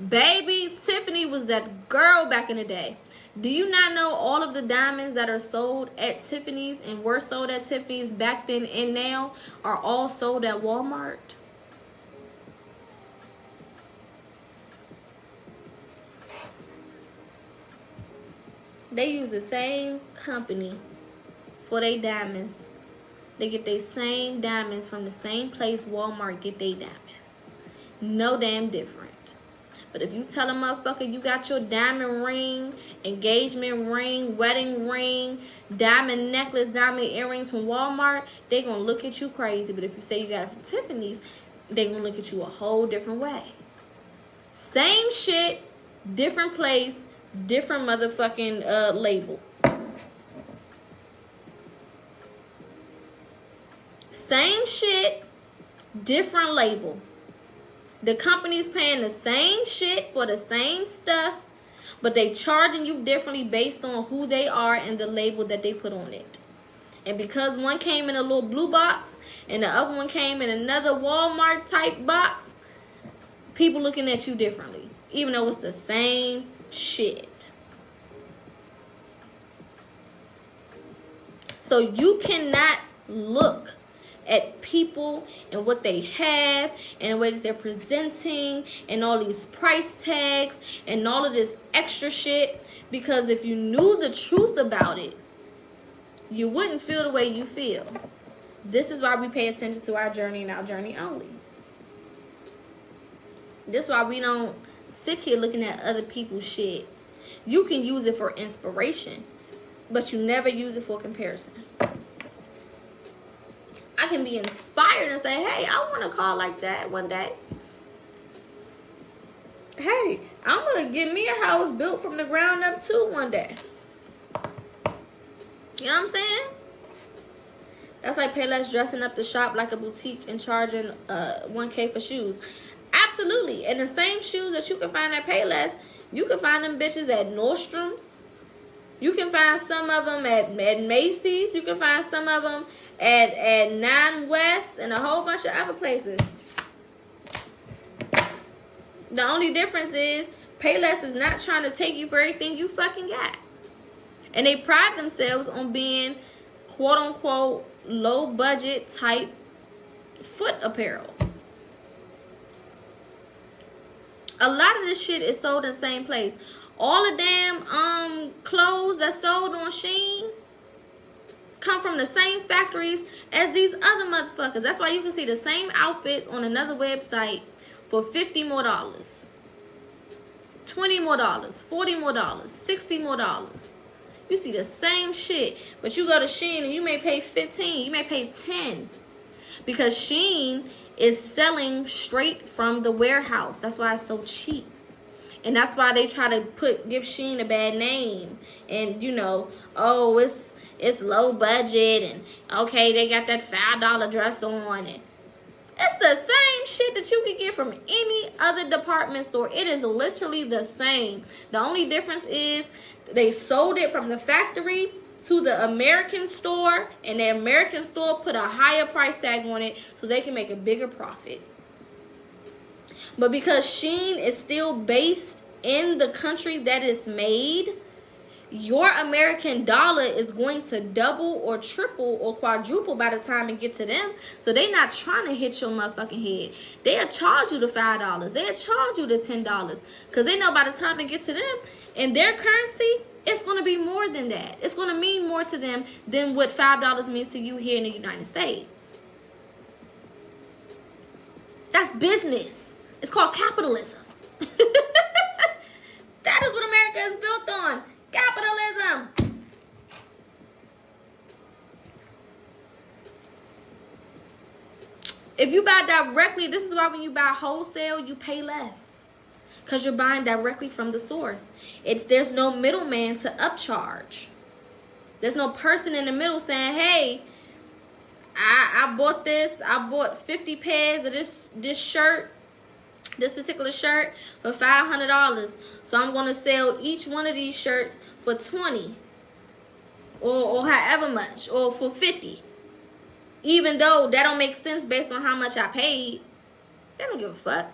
Baby, Tiffany was that girl back in the day. Do you not know all of the diamonds that are sold at Tiffany's and were sold at Tiffany's back then and now are all sold at Walmart? They use the same company for their diamonds. They get their same diamonds from the same place Walmart get their diamonds. No damn different. But if you tell a motherfucker you got your diamond ring, engagement ring, wedding ring, diamond necklace, diamond earrings from Walmart, they gonna look at you crazy. But if you say you got it from Tiffany's, they gonna look at you a whole different way. Same shit, different place, different motherfucking label. Same shit, different label. The company's paying the same shit for the same stuff, but they charging you differently based on who they are and the label that they put on it. And because one came in a little blue box and the other one came in another Walmart type box, people looking at you differently, even though it's the same shit. So you cannot look at people and what they have and the way that they're presenting and all these price tags and all of this extra shit, because if you knew the truth about it, you wouldn't feel the way you feel. This is why we pay attention to our journey and our journey only. This is why we don't sit here looking at other people's shit. You can use it for inspiration, but you never use it for comparison. I can be inspired and say, hey, I want a car like that one day. Hey, I'm going to get me a house built from the ground up too one day. You know what I'm saying? That's like Payless dressing up the shop like a boutique and charging $1K for shoes. Absolutely. And the same shoes that you can find at Payless, you can find them bitches at Nordstrom's. You can find some of them at Macy's. You can find some of them at 9 West and a whole bunch of other places. The only difference is Payless is not trying to take you for everything you fucking got. And they pride themselves on being quote-unquote low-budget type foot apparel. A lot of this shit is sold in the same place. All the damn clothes that's sold on Shein come from the same factories as these other motherfuckers. That's why you can see the same outfits on another website for $50 more, $20 more, $40 more, $60 more. You see the same shit, but you go to Shein and you may pay $15, you may pay $10, because Shein is selling straight from the warehouse. That's why it's so cheap. And that's why they try to give Shein a bad name. And, you know, oh, it's low budget. And, okay, they got that $5 dress on. And it's the same shit that you can get from any other department store. It is literally the same. The only difference is they sold it from the factory to the American store. And the American store put a higher price tag on it so they can make a bigger profit. But because Shein is still based in the country that it's made, your American dollar is going to double or triple or quadruple by the time it gets to them. So they're not trying to hit your motherfucking head. They'll charge you the $5. They'll charge you the $10. Because they know by the time it gets to them, in their currency, it's going to be more than that. It's going to mean more to them than what $5 means to you here in the United States. That's business. It's called capitalism. That is what America is built on. Capitalism. If you buy directly, this is why when you buy wholesale, you pay less. Because you're buying directly from the source. There's no middleman to upcharge. There's no person in the middle saying, hey, I bought this. I bought 50 pairs of this shirt. This particular shirt for $500, so I'm gonna sell each one of these shirts for $20, or however much, or for $50. Even though that don't make sense based on how much I paid, they don't give a fuck.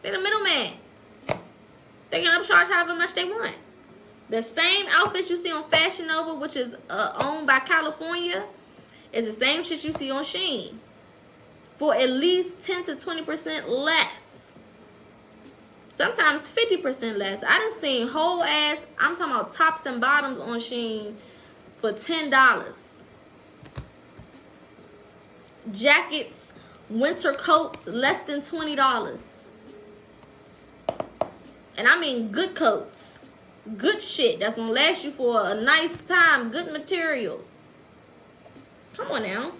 They're the middleman. They can upcharge however much they want. The same outfits you see on Fashion Nova, which is owned by California, is the same shit you see on Shein for at least 10 to 20% less. Sometimes 50% less. I done seen whole ass, I'm talking about tops and bottoms on Shein for $10. Jackets, winter coats, less than $20. And I mean good coats. Good shit that's gonna last you for a nice time. Good material. Come on now.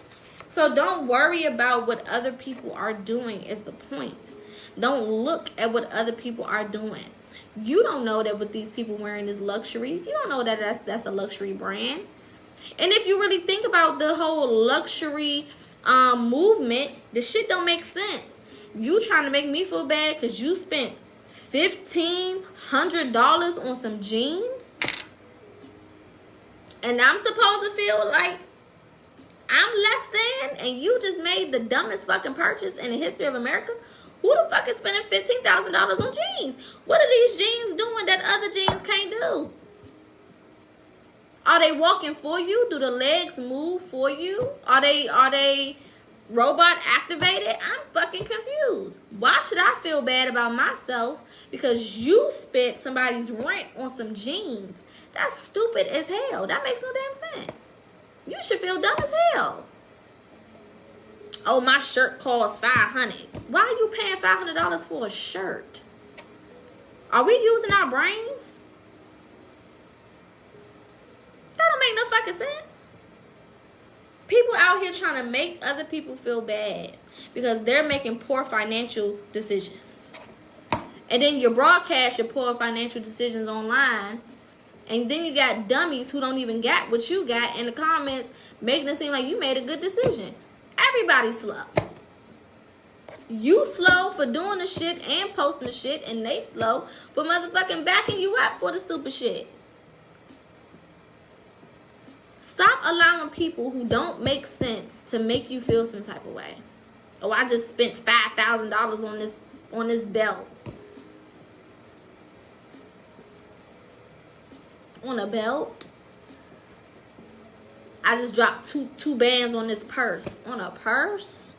So don't worry about what other people are doing is the point. Don't look at what other people are doing. You don't know that what these people wearing is luxury. You don't know that that's a luxury brand. And if you really think about the whole luxury movement, the shit don't make sense. You trying to make me feel bad because you spent $1,500 on some jeans? And I'm supposed to feel like I'm less than, and you just made the dumbest fucking purchase in the history of America. Who the fuck is spending $15,000 on jeans? What are these jeans doing that other jeans can't do? Are they walking for you? Do the legs move for you? Are they robot activated? I'm fucking confused. Why should I feel bad about myself because you spent somebody's rent on some jeans? That's stupid as hell. That makes no damn sense. You should feel dumb as hell. Oh, my shirt costs $500. Why are you paying $500 for a shirt? Are we using our brains? That don't make no fucking sense. People out here trying to make other people feel bad because they're making poor financial decisions. And then you broadcast your poor financial decisions online. And then you got dummies who don't even got what you got in the comments making it seem like you made a good decision. Everybody's slow. You slow for doing the shit and posting the shit, and they slow for motherfucking backing you up for the stupid shit. Stop allowing people who don't make sense to make you feel some type of way. Oh, I just spent $5,000 on this belt. On a belt? I just dropped two bands on this purse. On a purse?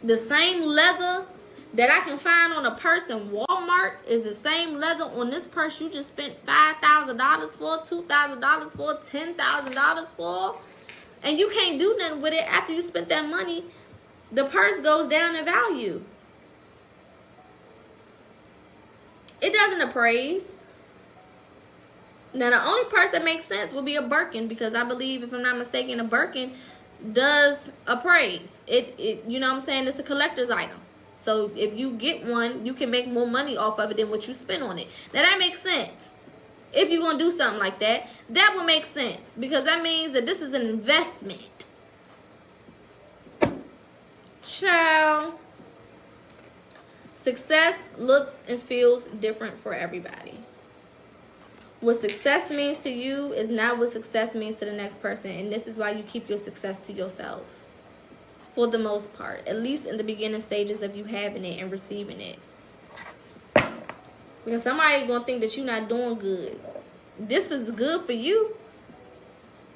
The same leather that I can find on a purse in Walmart is the same leather on this purse you just spent $5,000 for, $2,000 for, $10,000 for. And you can't do nothing with it after you spent that money. The purse goes down in value. It doesn't appraise. Now, the only purse that makes sense would be a Birkin, because I believe, if I'm not mistaken, a Birkin does appraise. It you know what I'm saying? It's a collector's item. So if you get one, you can make more money off of it than what you spend on it. Now, that makes sense. If you're going to do something like that, that would make sense, because that means that this is an investment. Ciao. Success looks and feels different for everybody. What success means to you is not what success means to the next person. And this is why you keep your success to yourself. For the most part. At least in the beginning stages of you having it and receiving it. Because somebody going to think that you're not doing good. This is good for you.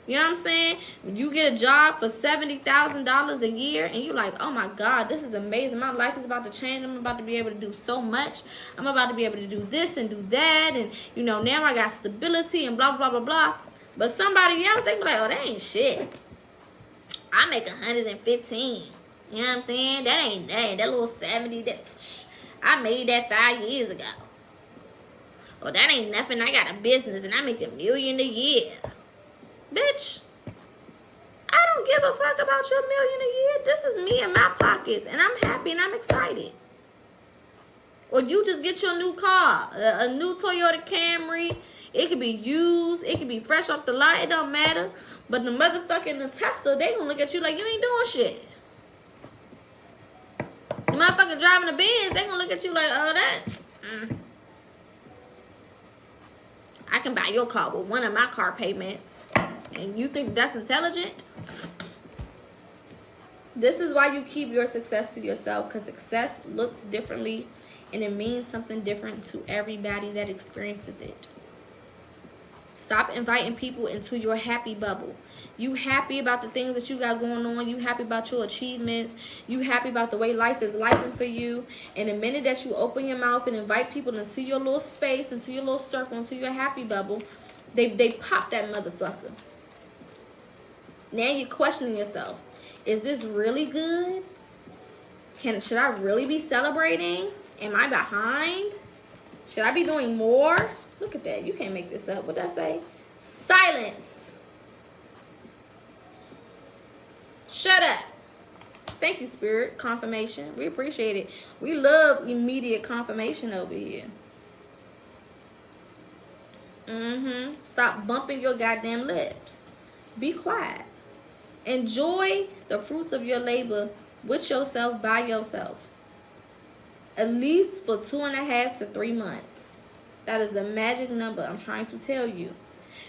You know what I'm saying? You get a job for $70,000 a year and you're like, oh my God, this is amazing. My life is about to change. I'm about to be able to do so much. I'm about to be able to do this and do that. And, you know, now I got stability and blah, blah, blah, blah. But somebody else, they be like, oh, that ain't shit. I make 115. You know what I'm saying? That ain't that. That little 70, I made that 5 years ago. Oh, that ain't nothing. I got a business and I make $1 million a year. Bitch, I don't give a fuck about your $1 million a year. This is me in my pockets, and I'm happy and I'm excited. Or you just get your new car, a new Toyota Camry. It could be used, it could be fresh off the lot. It don't matter. But the motherfucking Tesla, they gonna look at you like you ain't doing shit. The motherfucker driving the Benz, they gonna look at you like, oh, that. I can buy your car with one of my car payments. And you think that's intelligent? This is why you keep your success to yourself, because success looks differently and it means something different to everybody that experiences it. Stop inviting people into your happy bubble. You happy about the things that you got going on. You happy about your achievements. You happy about the way life is lifing for you. And the minute that you open your mouth and invite people into your little space, into your little circle, into your happy bubble, they pop that motherfucker. Now you're questioning yourself. Is this really good? Should I really be celebrating? Am I behind? Should I be doing more? Look at that. You can't make this up. What did I say? Silence. Shut up. Thank you, Spirit. Confirmation. We appreciate it. We love immediate confirmation over here. Stop bumping your goddamn lips. Be quiet. Enjoy the fruits of your labor with yourself, by yourself. At least for 2.5 to 3 months. That is the magic number I'm trying to tell you.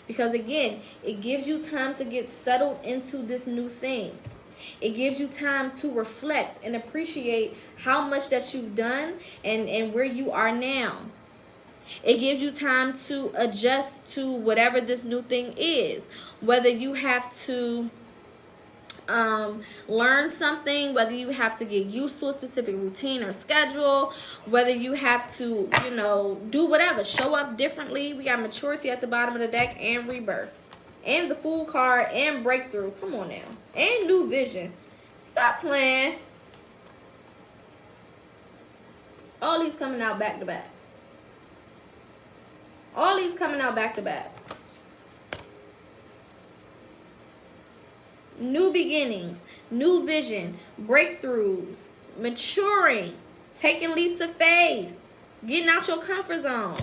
Because again, it gives you time to get settled into this new thing. It gives you time to reflect and appreciate how much that you've done and where you are now. It gives you time to adjust to whatever this new thing is. Whether you have to learn something, whether you have to get used to a specific routine or schedule, whether you have to, do whatever, show up differently. We got maturity at the bottom of the deck, and rebirth, and the Fool card, and breakthrough. Come on now. And new vision. Stop playing. All these coming out back to back. All these coming out back to back. New beginnings, new vision, breakthroughs, maturing, taking leaps of faith, getting out your comfort zone.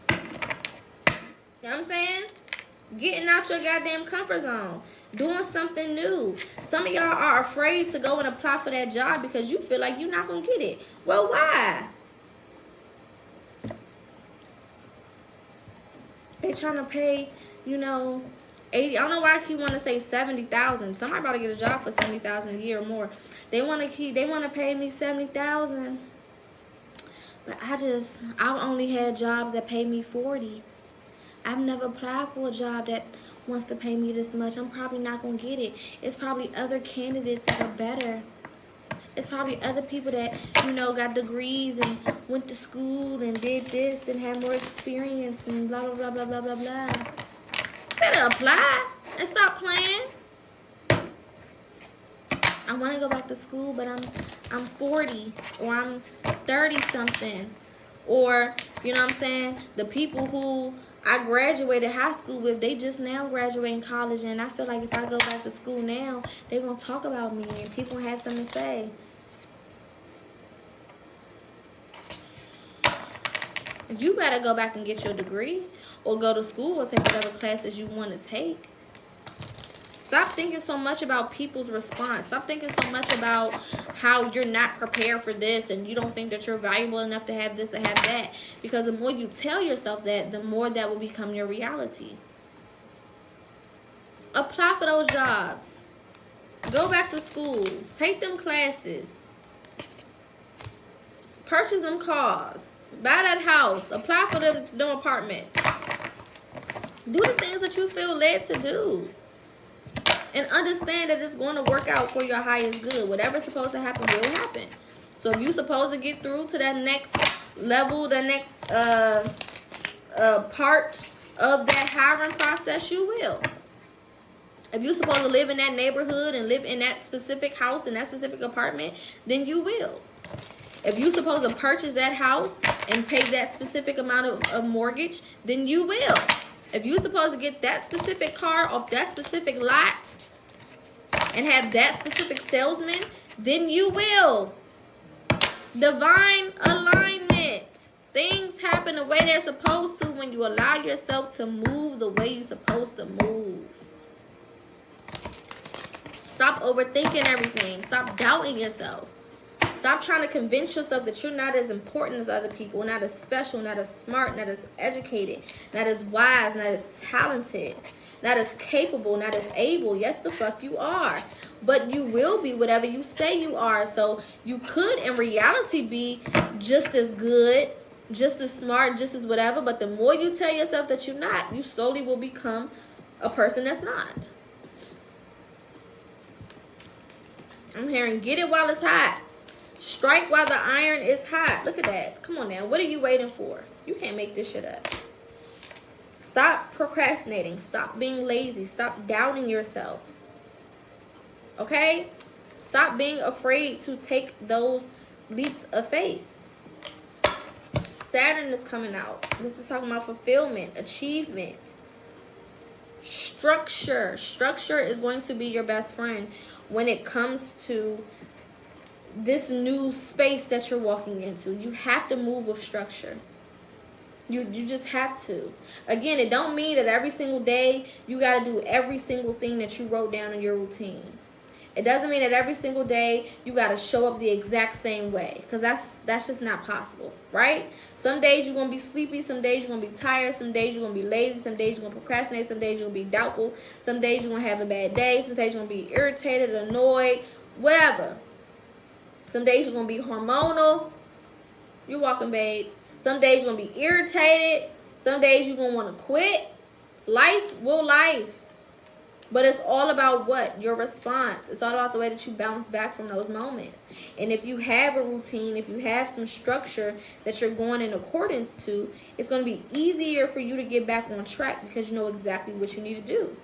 You know what I'm saying? Getting out your goddamn comfort zone. Doing something new. Some of y'all are afraid to go and apply for that job because you feel like you're not going to get it. Well, why? They trying to pay, 80. I don't know why I keep want to say 70,000. Somebody about to get a job for 70,000 a year or more. They want to pay me 70,000. But I've only had jobs that pay me 40. I've never applied for a job that wants to pay me this much. I'm probably not going to get it. It's probably other candidates that are better. It's probably other people that, got degrees and went to school and did this and had more experience and blah, blah, blah, blah, blah, blah, blah. Better apply and stop playing. I want to go back to school, but I'm 40 or I'm 30 something. Or, you know what I'm saying? The people who I graduated high school with, they just now graduating college, and I feel like if I go back to school now, they're going to talk about me and people have something to say. You better go back and get your degree or go to school or take whatever classes you want to take. Stop thinking so much about people's response. Stop thinking so much about how you're not prepared for this and you don't think that you're valuable enough to have this or have that. Because the more you tell yourself that, the more that will become your reality. Apply for those jobs. Go back to school. Take them classes. Purchase them cars. Buy that house. Apply for them apartments. Do the things that you feel led to do. And understand that it's going to work out for your highest good. Whatever's supposed to happen will happen. So if you're supposed to get through to that next level, the next part of that hiring process, you will. If you're supposed to live in that neighborhood and live in that specific house, in that specific apartment, then you will. If you're supposed to purchase that house and pay that specific amount of mortgage, then you will. If you're supposed to get that specific car off that specific lot and have that specific salesman, then you will. Divine alignment. Things happen the way they're supposed to when you allow yourself to move the way you're supposed to move. Stop overthinking everything. Stop doubting yourself. Stop trying to convince yourself that you're not as important as other people, not as special, not as smart, not as educated, not as wise, not as talented, not as capable, not as able. Yes, the fuck you are. But you will be whatever you say you are. So you could, in reality, be just as good, just as smart, just as whatever. But the more you tell yourself that you're not, you slowly will become a person that's not. I'm hearing get it while it's hot. Strike while the iron is hot. Look at that. Come on now. What are you waiting for? You can't make this shit up. Stop procrastinating. Stop being lazy. Stop doubting yourself. Okay? Stop being afraid to take those leaps of faith. Saturn is coming out. This is talking about fulfillment, achievement, structure. Structure is going to be your best friend when it comes to this new space that you're walking into. You have to move with structure. You just have to. Again, it don't mean that every single day you got to do every single thing that you wrote down in your routine. It doesn't mean that every single day you got to show up the exact same way, because that's just not possible, right? Some days you're going to be sleepy, some days you're going to be tired, some days you're going to be lazy, some days you're going to procrastinate, some days you're going to be doubtful, some days you're going to have a bad day, some days you're going to be irritated, annoyed, whatever. Some days you're going to be hormonal. You're walking, babe. Some days you're going to be irritated. Some days you're going to want to quit. Life will life. But it's all about what? Your response. It's all about the way that you bounce back from those moments. And if you have a routine, if you have some structure that you're going in accordance to, it's going to be easier for you to get back on track because you know exactly what you need to do.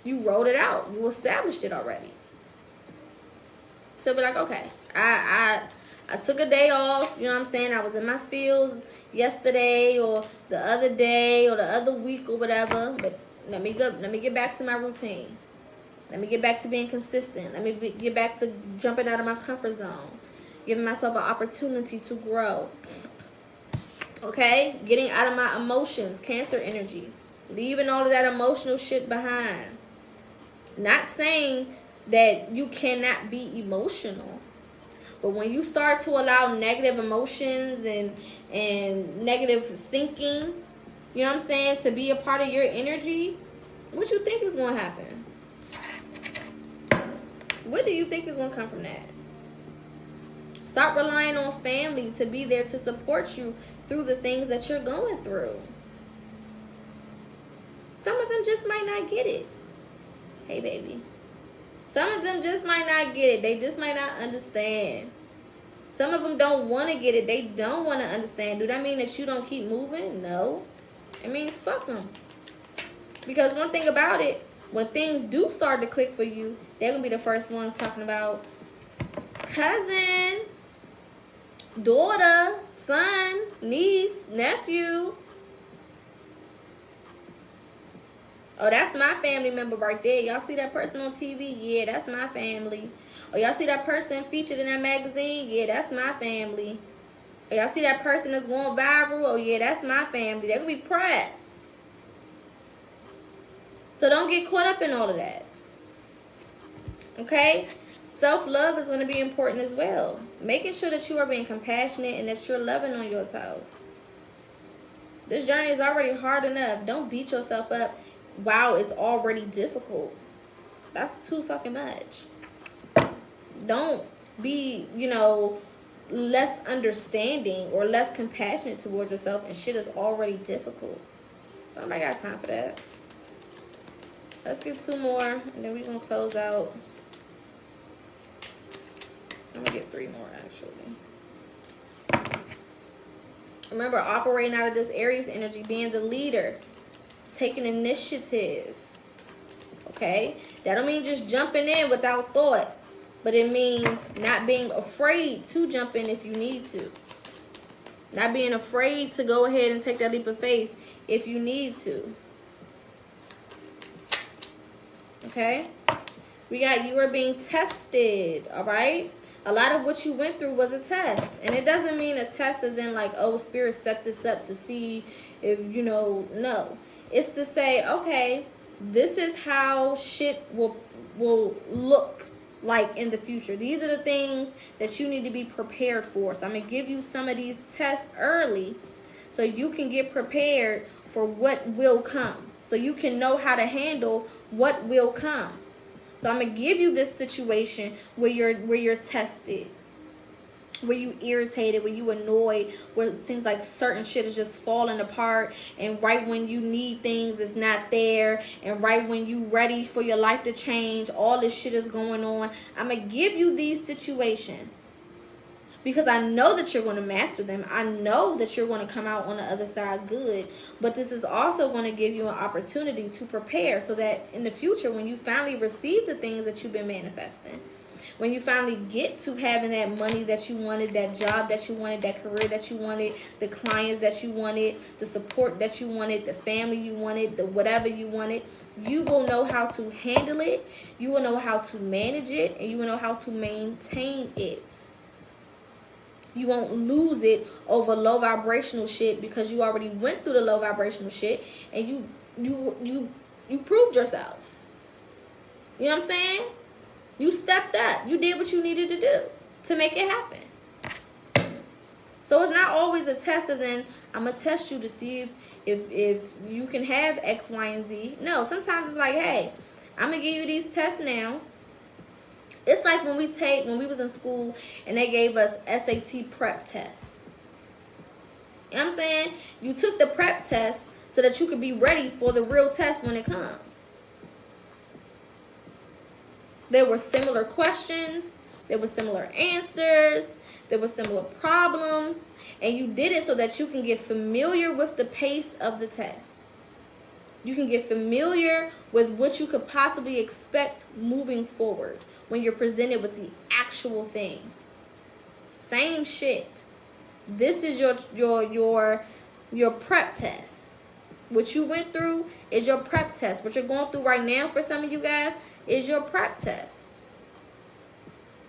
You wrote it out. You established it already. So be like, okay, I took a day off, you know what I'm saying? I was in my fields yesterday or the other day or the other week or whatever, but let me get back to my routine. Let me get back to being consistent. Let me get back to jumping out of my comfort zone. Giving myself an opportunity to grow. Okay? Getting out of my emotions, Cancer energy. Leaving all of that emotional shit behind. Not saying that you cannot be emotional. But when you start to allow negative emotions and negative thinking, you know what I'm saying, to be a part of your energy, what you think is going to happen? What do you think is going to come from that? Stop relying on family to be there to support you through the things that you're going through. Some of them just might not get it. Hey, baby. Some of them just might not get it. They just might not understand. Some of them don't want to get it. They don't want to understand. Do that mean that you don't keep moving? No. It means fuck them. Because one thing about it, when things do start to click for you, they're going to be the first ones talking about cousin, daughter, son, niece, nephew. Oh, that's my family member right there. Y'all see that person on TV? Yeah, that's my family. Oh, y'all see that person featured in that magazine? Yeah, that's my family. Oh, y'all see that person that's going viral? Oh, yeah, that's my family. They're going to be pressed. So don't get caught up in all of that. Okay? Self-love is going to be important as well. Making sure that you are being compassionate and that you're loving on yourself. This journey is already hard enough. Don't beat yourself up. Wow, it's already difficult. That's too fucking much. Don't be, less understanding or less compassionate towards yourself and shit is already difficult. Nobody got time for that. Let's get 2 more and then we're going to close out. I'm going to get 3 more actually. Remember, operating out of this Aries energy, being the leader. Taking initiative. Okay? That don't mean just jumping in without thought. But it means not being afraid to jump in if you need to. Not being afraid to go ahead and take that leap of faith if you need to. Okay? We got you are being tested. Alright? A lot of what you went through was a test. And it doesn't mean a test is in like, oh, Spirit set this up to see if, no. It's to say, okay, this is how shit will look like in the future. These are the things that you need to be prepared for. So I'm going to give you some of these tests early so you can get prepared for what will come. So you can know how to handle what will come. So I'm going to give you this situation where you're tested. Where you irritated, where you annoyed, where it seems like certain shit is just falling apart, and right when you need things it's not there, and right when you ready for your life to change, all this shit is going on. I'm gonna give you these situations because I know that you're going to master them. I know that you're going to come out on the other side good, but this is also going to give you an opportunity to prepare so that in the future when you finally receive the things that you've been manifesting, when you finally get to having that money that you wanted, that job that you wanted, that career that you wanted, the clients that you wanted, the support that you wanted, the family you wanted, the whatever you wanted, you will know how to handle it, you will know how to manage it, and you will know how to maintain it. You won't lose it over low vibrational shit because you already went through the low vibrational shit and you proved yourself. You know what I'm saying? You stepped up. You did what you needed to do to make it happen. So it's not always a test as in, I'm going to test you to see if you can have X, Y, and Z. No, sometimes it's like, hey, I'm going to give you these tests now. It's like when we was in school and they gave us SAT prep tests. You know what I'm saying? You took the prep test so that you could be ready for the real test when it comes. There were similar questions. There were similar answers. There were similar problems. And you did it so that you can get familiar with the pace of the test. You can get familiar with what you could possibly expect moving forward when you're presented with the actual thing. Same shit. This is your prep test. What you went through is your prep test. What you're going through right now for some of you guys is your prep test.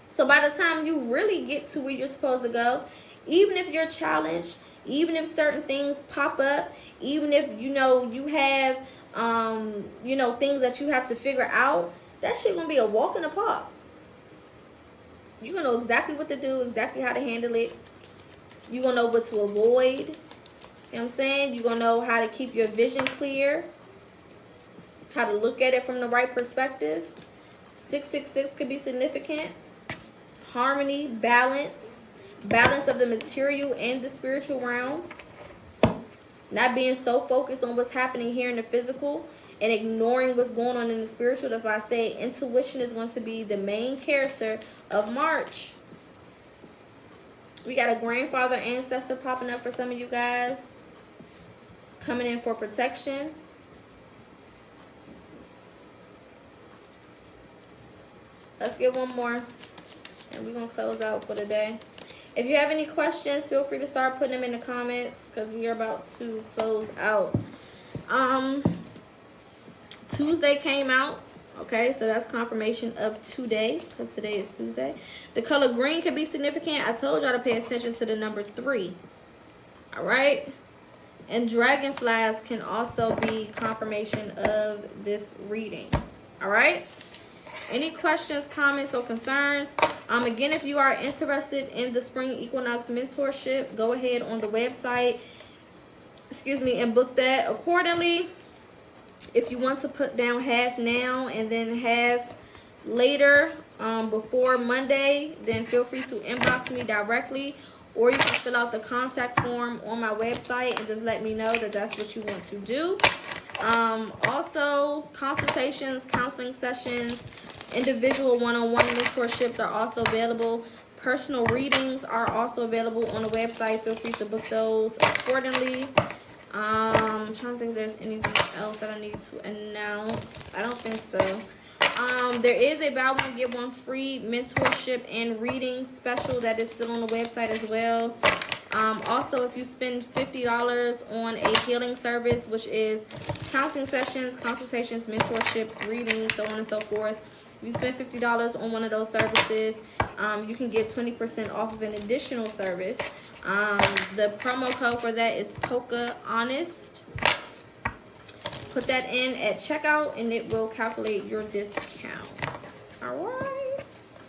So by the time you really get to where you're supposed to go, even if you're challenged, even if certain things pop up, even if you have things that you have to figure out, that shit gonna be a walk in the park. You're gonna know exactly what to do, exactly how to handle it. You're gonna know what to avoid. You know what I'm saying? You're going to know how to keep your vision clear, how to look at it from the right perspective. 666 could be significant. Harmony, balance of the material and the spiritual realm. Not being so focused on what's happening here in the physical and ignoring what's going on in the spiritual. That's why I say intuition is going to be the main character of March. We got a grandfather ancestor popping up for some of you guys. Coming in for protection. Let's get one more. And we're going to close out for the day. If you have any questions, feel free to start putting them in the comments because we are about to close out. Tuesday came out. Okay, so that's confirmation of today because today is Tuesday. The color green can be significant. I told y'all to pay attention to the number 3. All right. And dragonflies can also be confirmation of this reading. All right. Any questions, comments, or concerns? Again, if you are interested in the Spring Equinox mentorship, go ahead on the website, and book that accordingly. If you want to put down half now and then half later before Monday, then feel free to inbox me directly. Or you can fill out the contact form on my website and just let me know that that's what you want to do. Also, consultations, counseling sessions, individual one-on-one mentorships are also available. Personal readings are also available on the website. Feel free to book those accordingly. I'm trying to think if there's anything else that I need to announce. I don't think so. There is a buy one get one free mentorship and reading special that is still on the website as well. Also, if you spend $50 on a healing service, which is counseling sessions, consultations, mentorships, readings, so on and so forth, if you spend $50 on one of those services, you can get 20% off of an additional service. The promo code for that is PocaHonest. Put that in at checkout and it will calculate your discount. All right.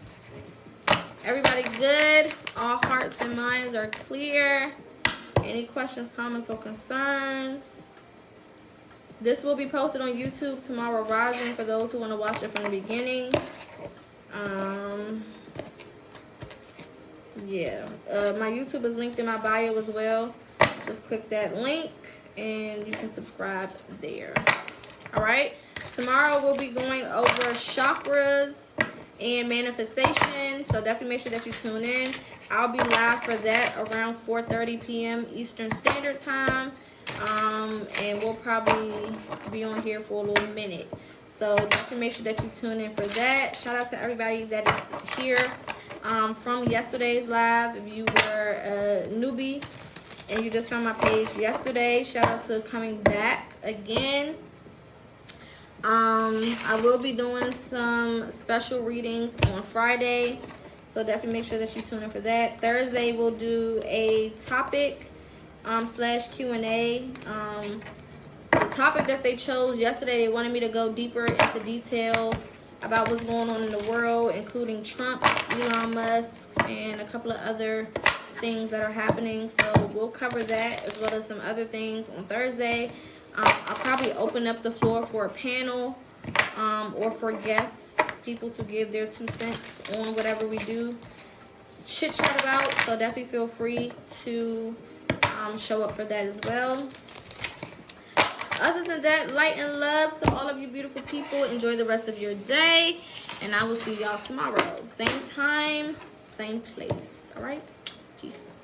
Everybody good? All hearts and minds are clear. Any questions, comments, or concerns? This will be posted on YouTube tomorrow rising for those who want to watch it from the beginning. My YouTube is linked in my bio as well. Just click that link and you can subscribe there. All right. Tomorrow we'll be going over chakras and manifestation. So definitely make sure that you tune in. I'll be live for that around 4:30 p.m. Eastern Standard Time. And we'll probably be on here for a little minute. So definitely make sure that you tune in for that. Shout out to everybody that is here from yesterday's live. If you were a newbie and you just found my page yesterday, shout out to coming back again. I will be doing some special readings on Friday, so definitely make sure that you tune in for that. Thursday we'll do a topic / Q&A. The topic that they chose yesterday, they wanted me to go deeper into detail about what's going on in the world, including Trump, Elon Musk, and a couple of other things that are happening. So we'll cover that as well as some other things on Thursday. I'll probably open up the floor for a panel or for guests, people to give their 2 cents on whatever we do chit chat about. So definitely feel free to show up for that as well. Other than that, light and love to all of you beautiful people. Enjoy the rest of your day, and I will see y'all tomorrow, same time, same place. All right, peace.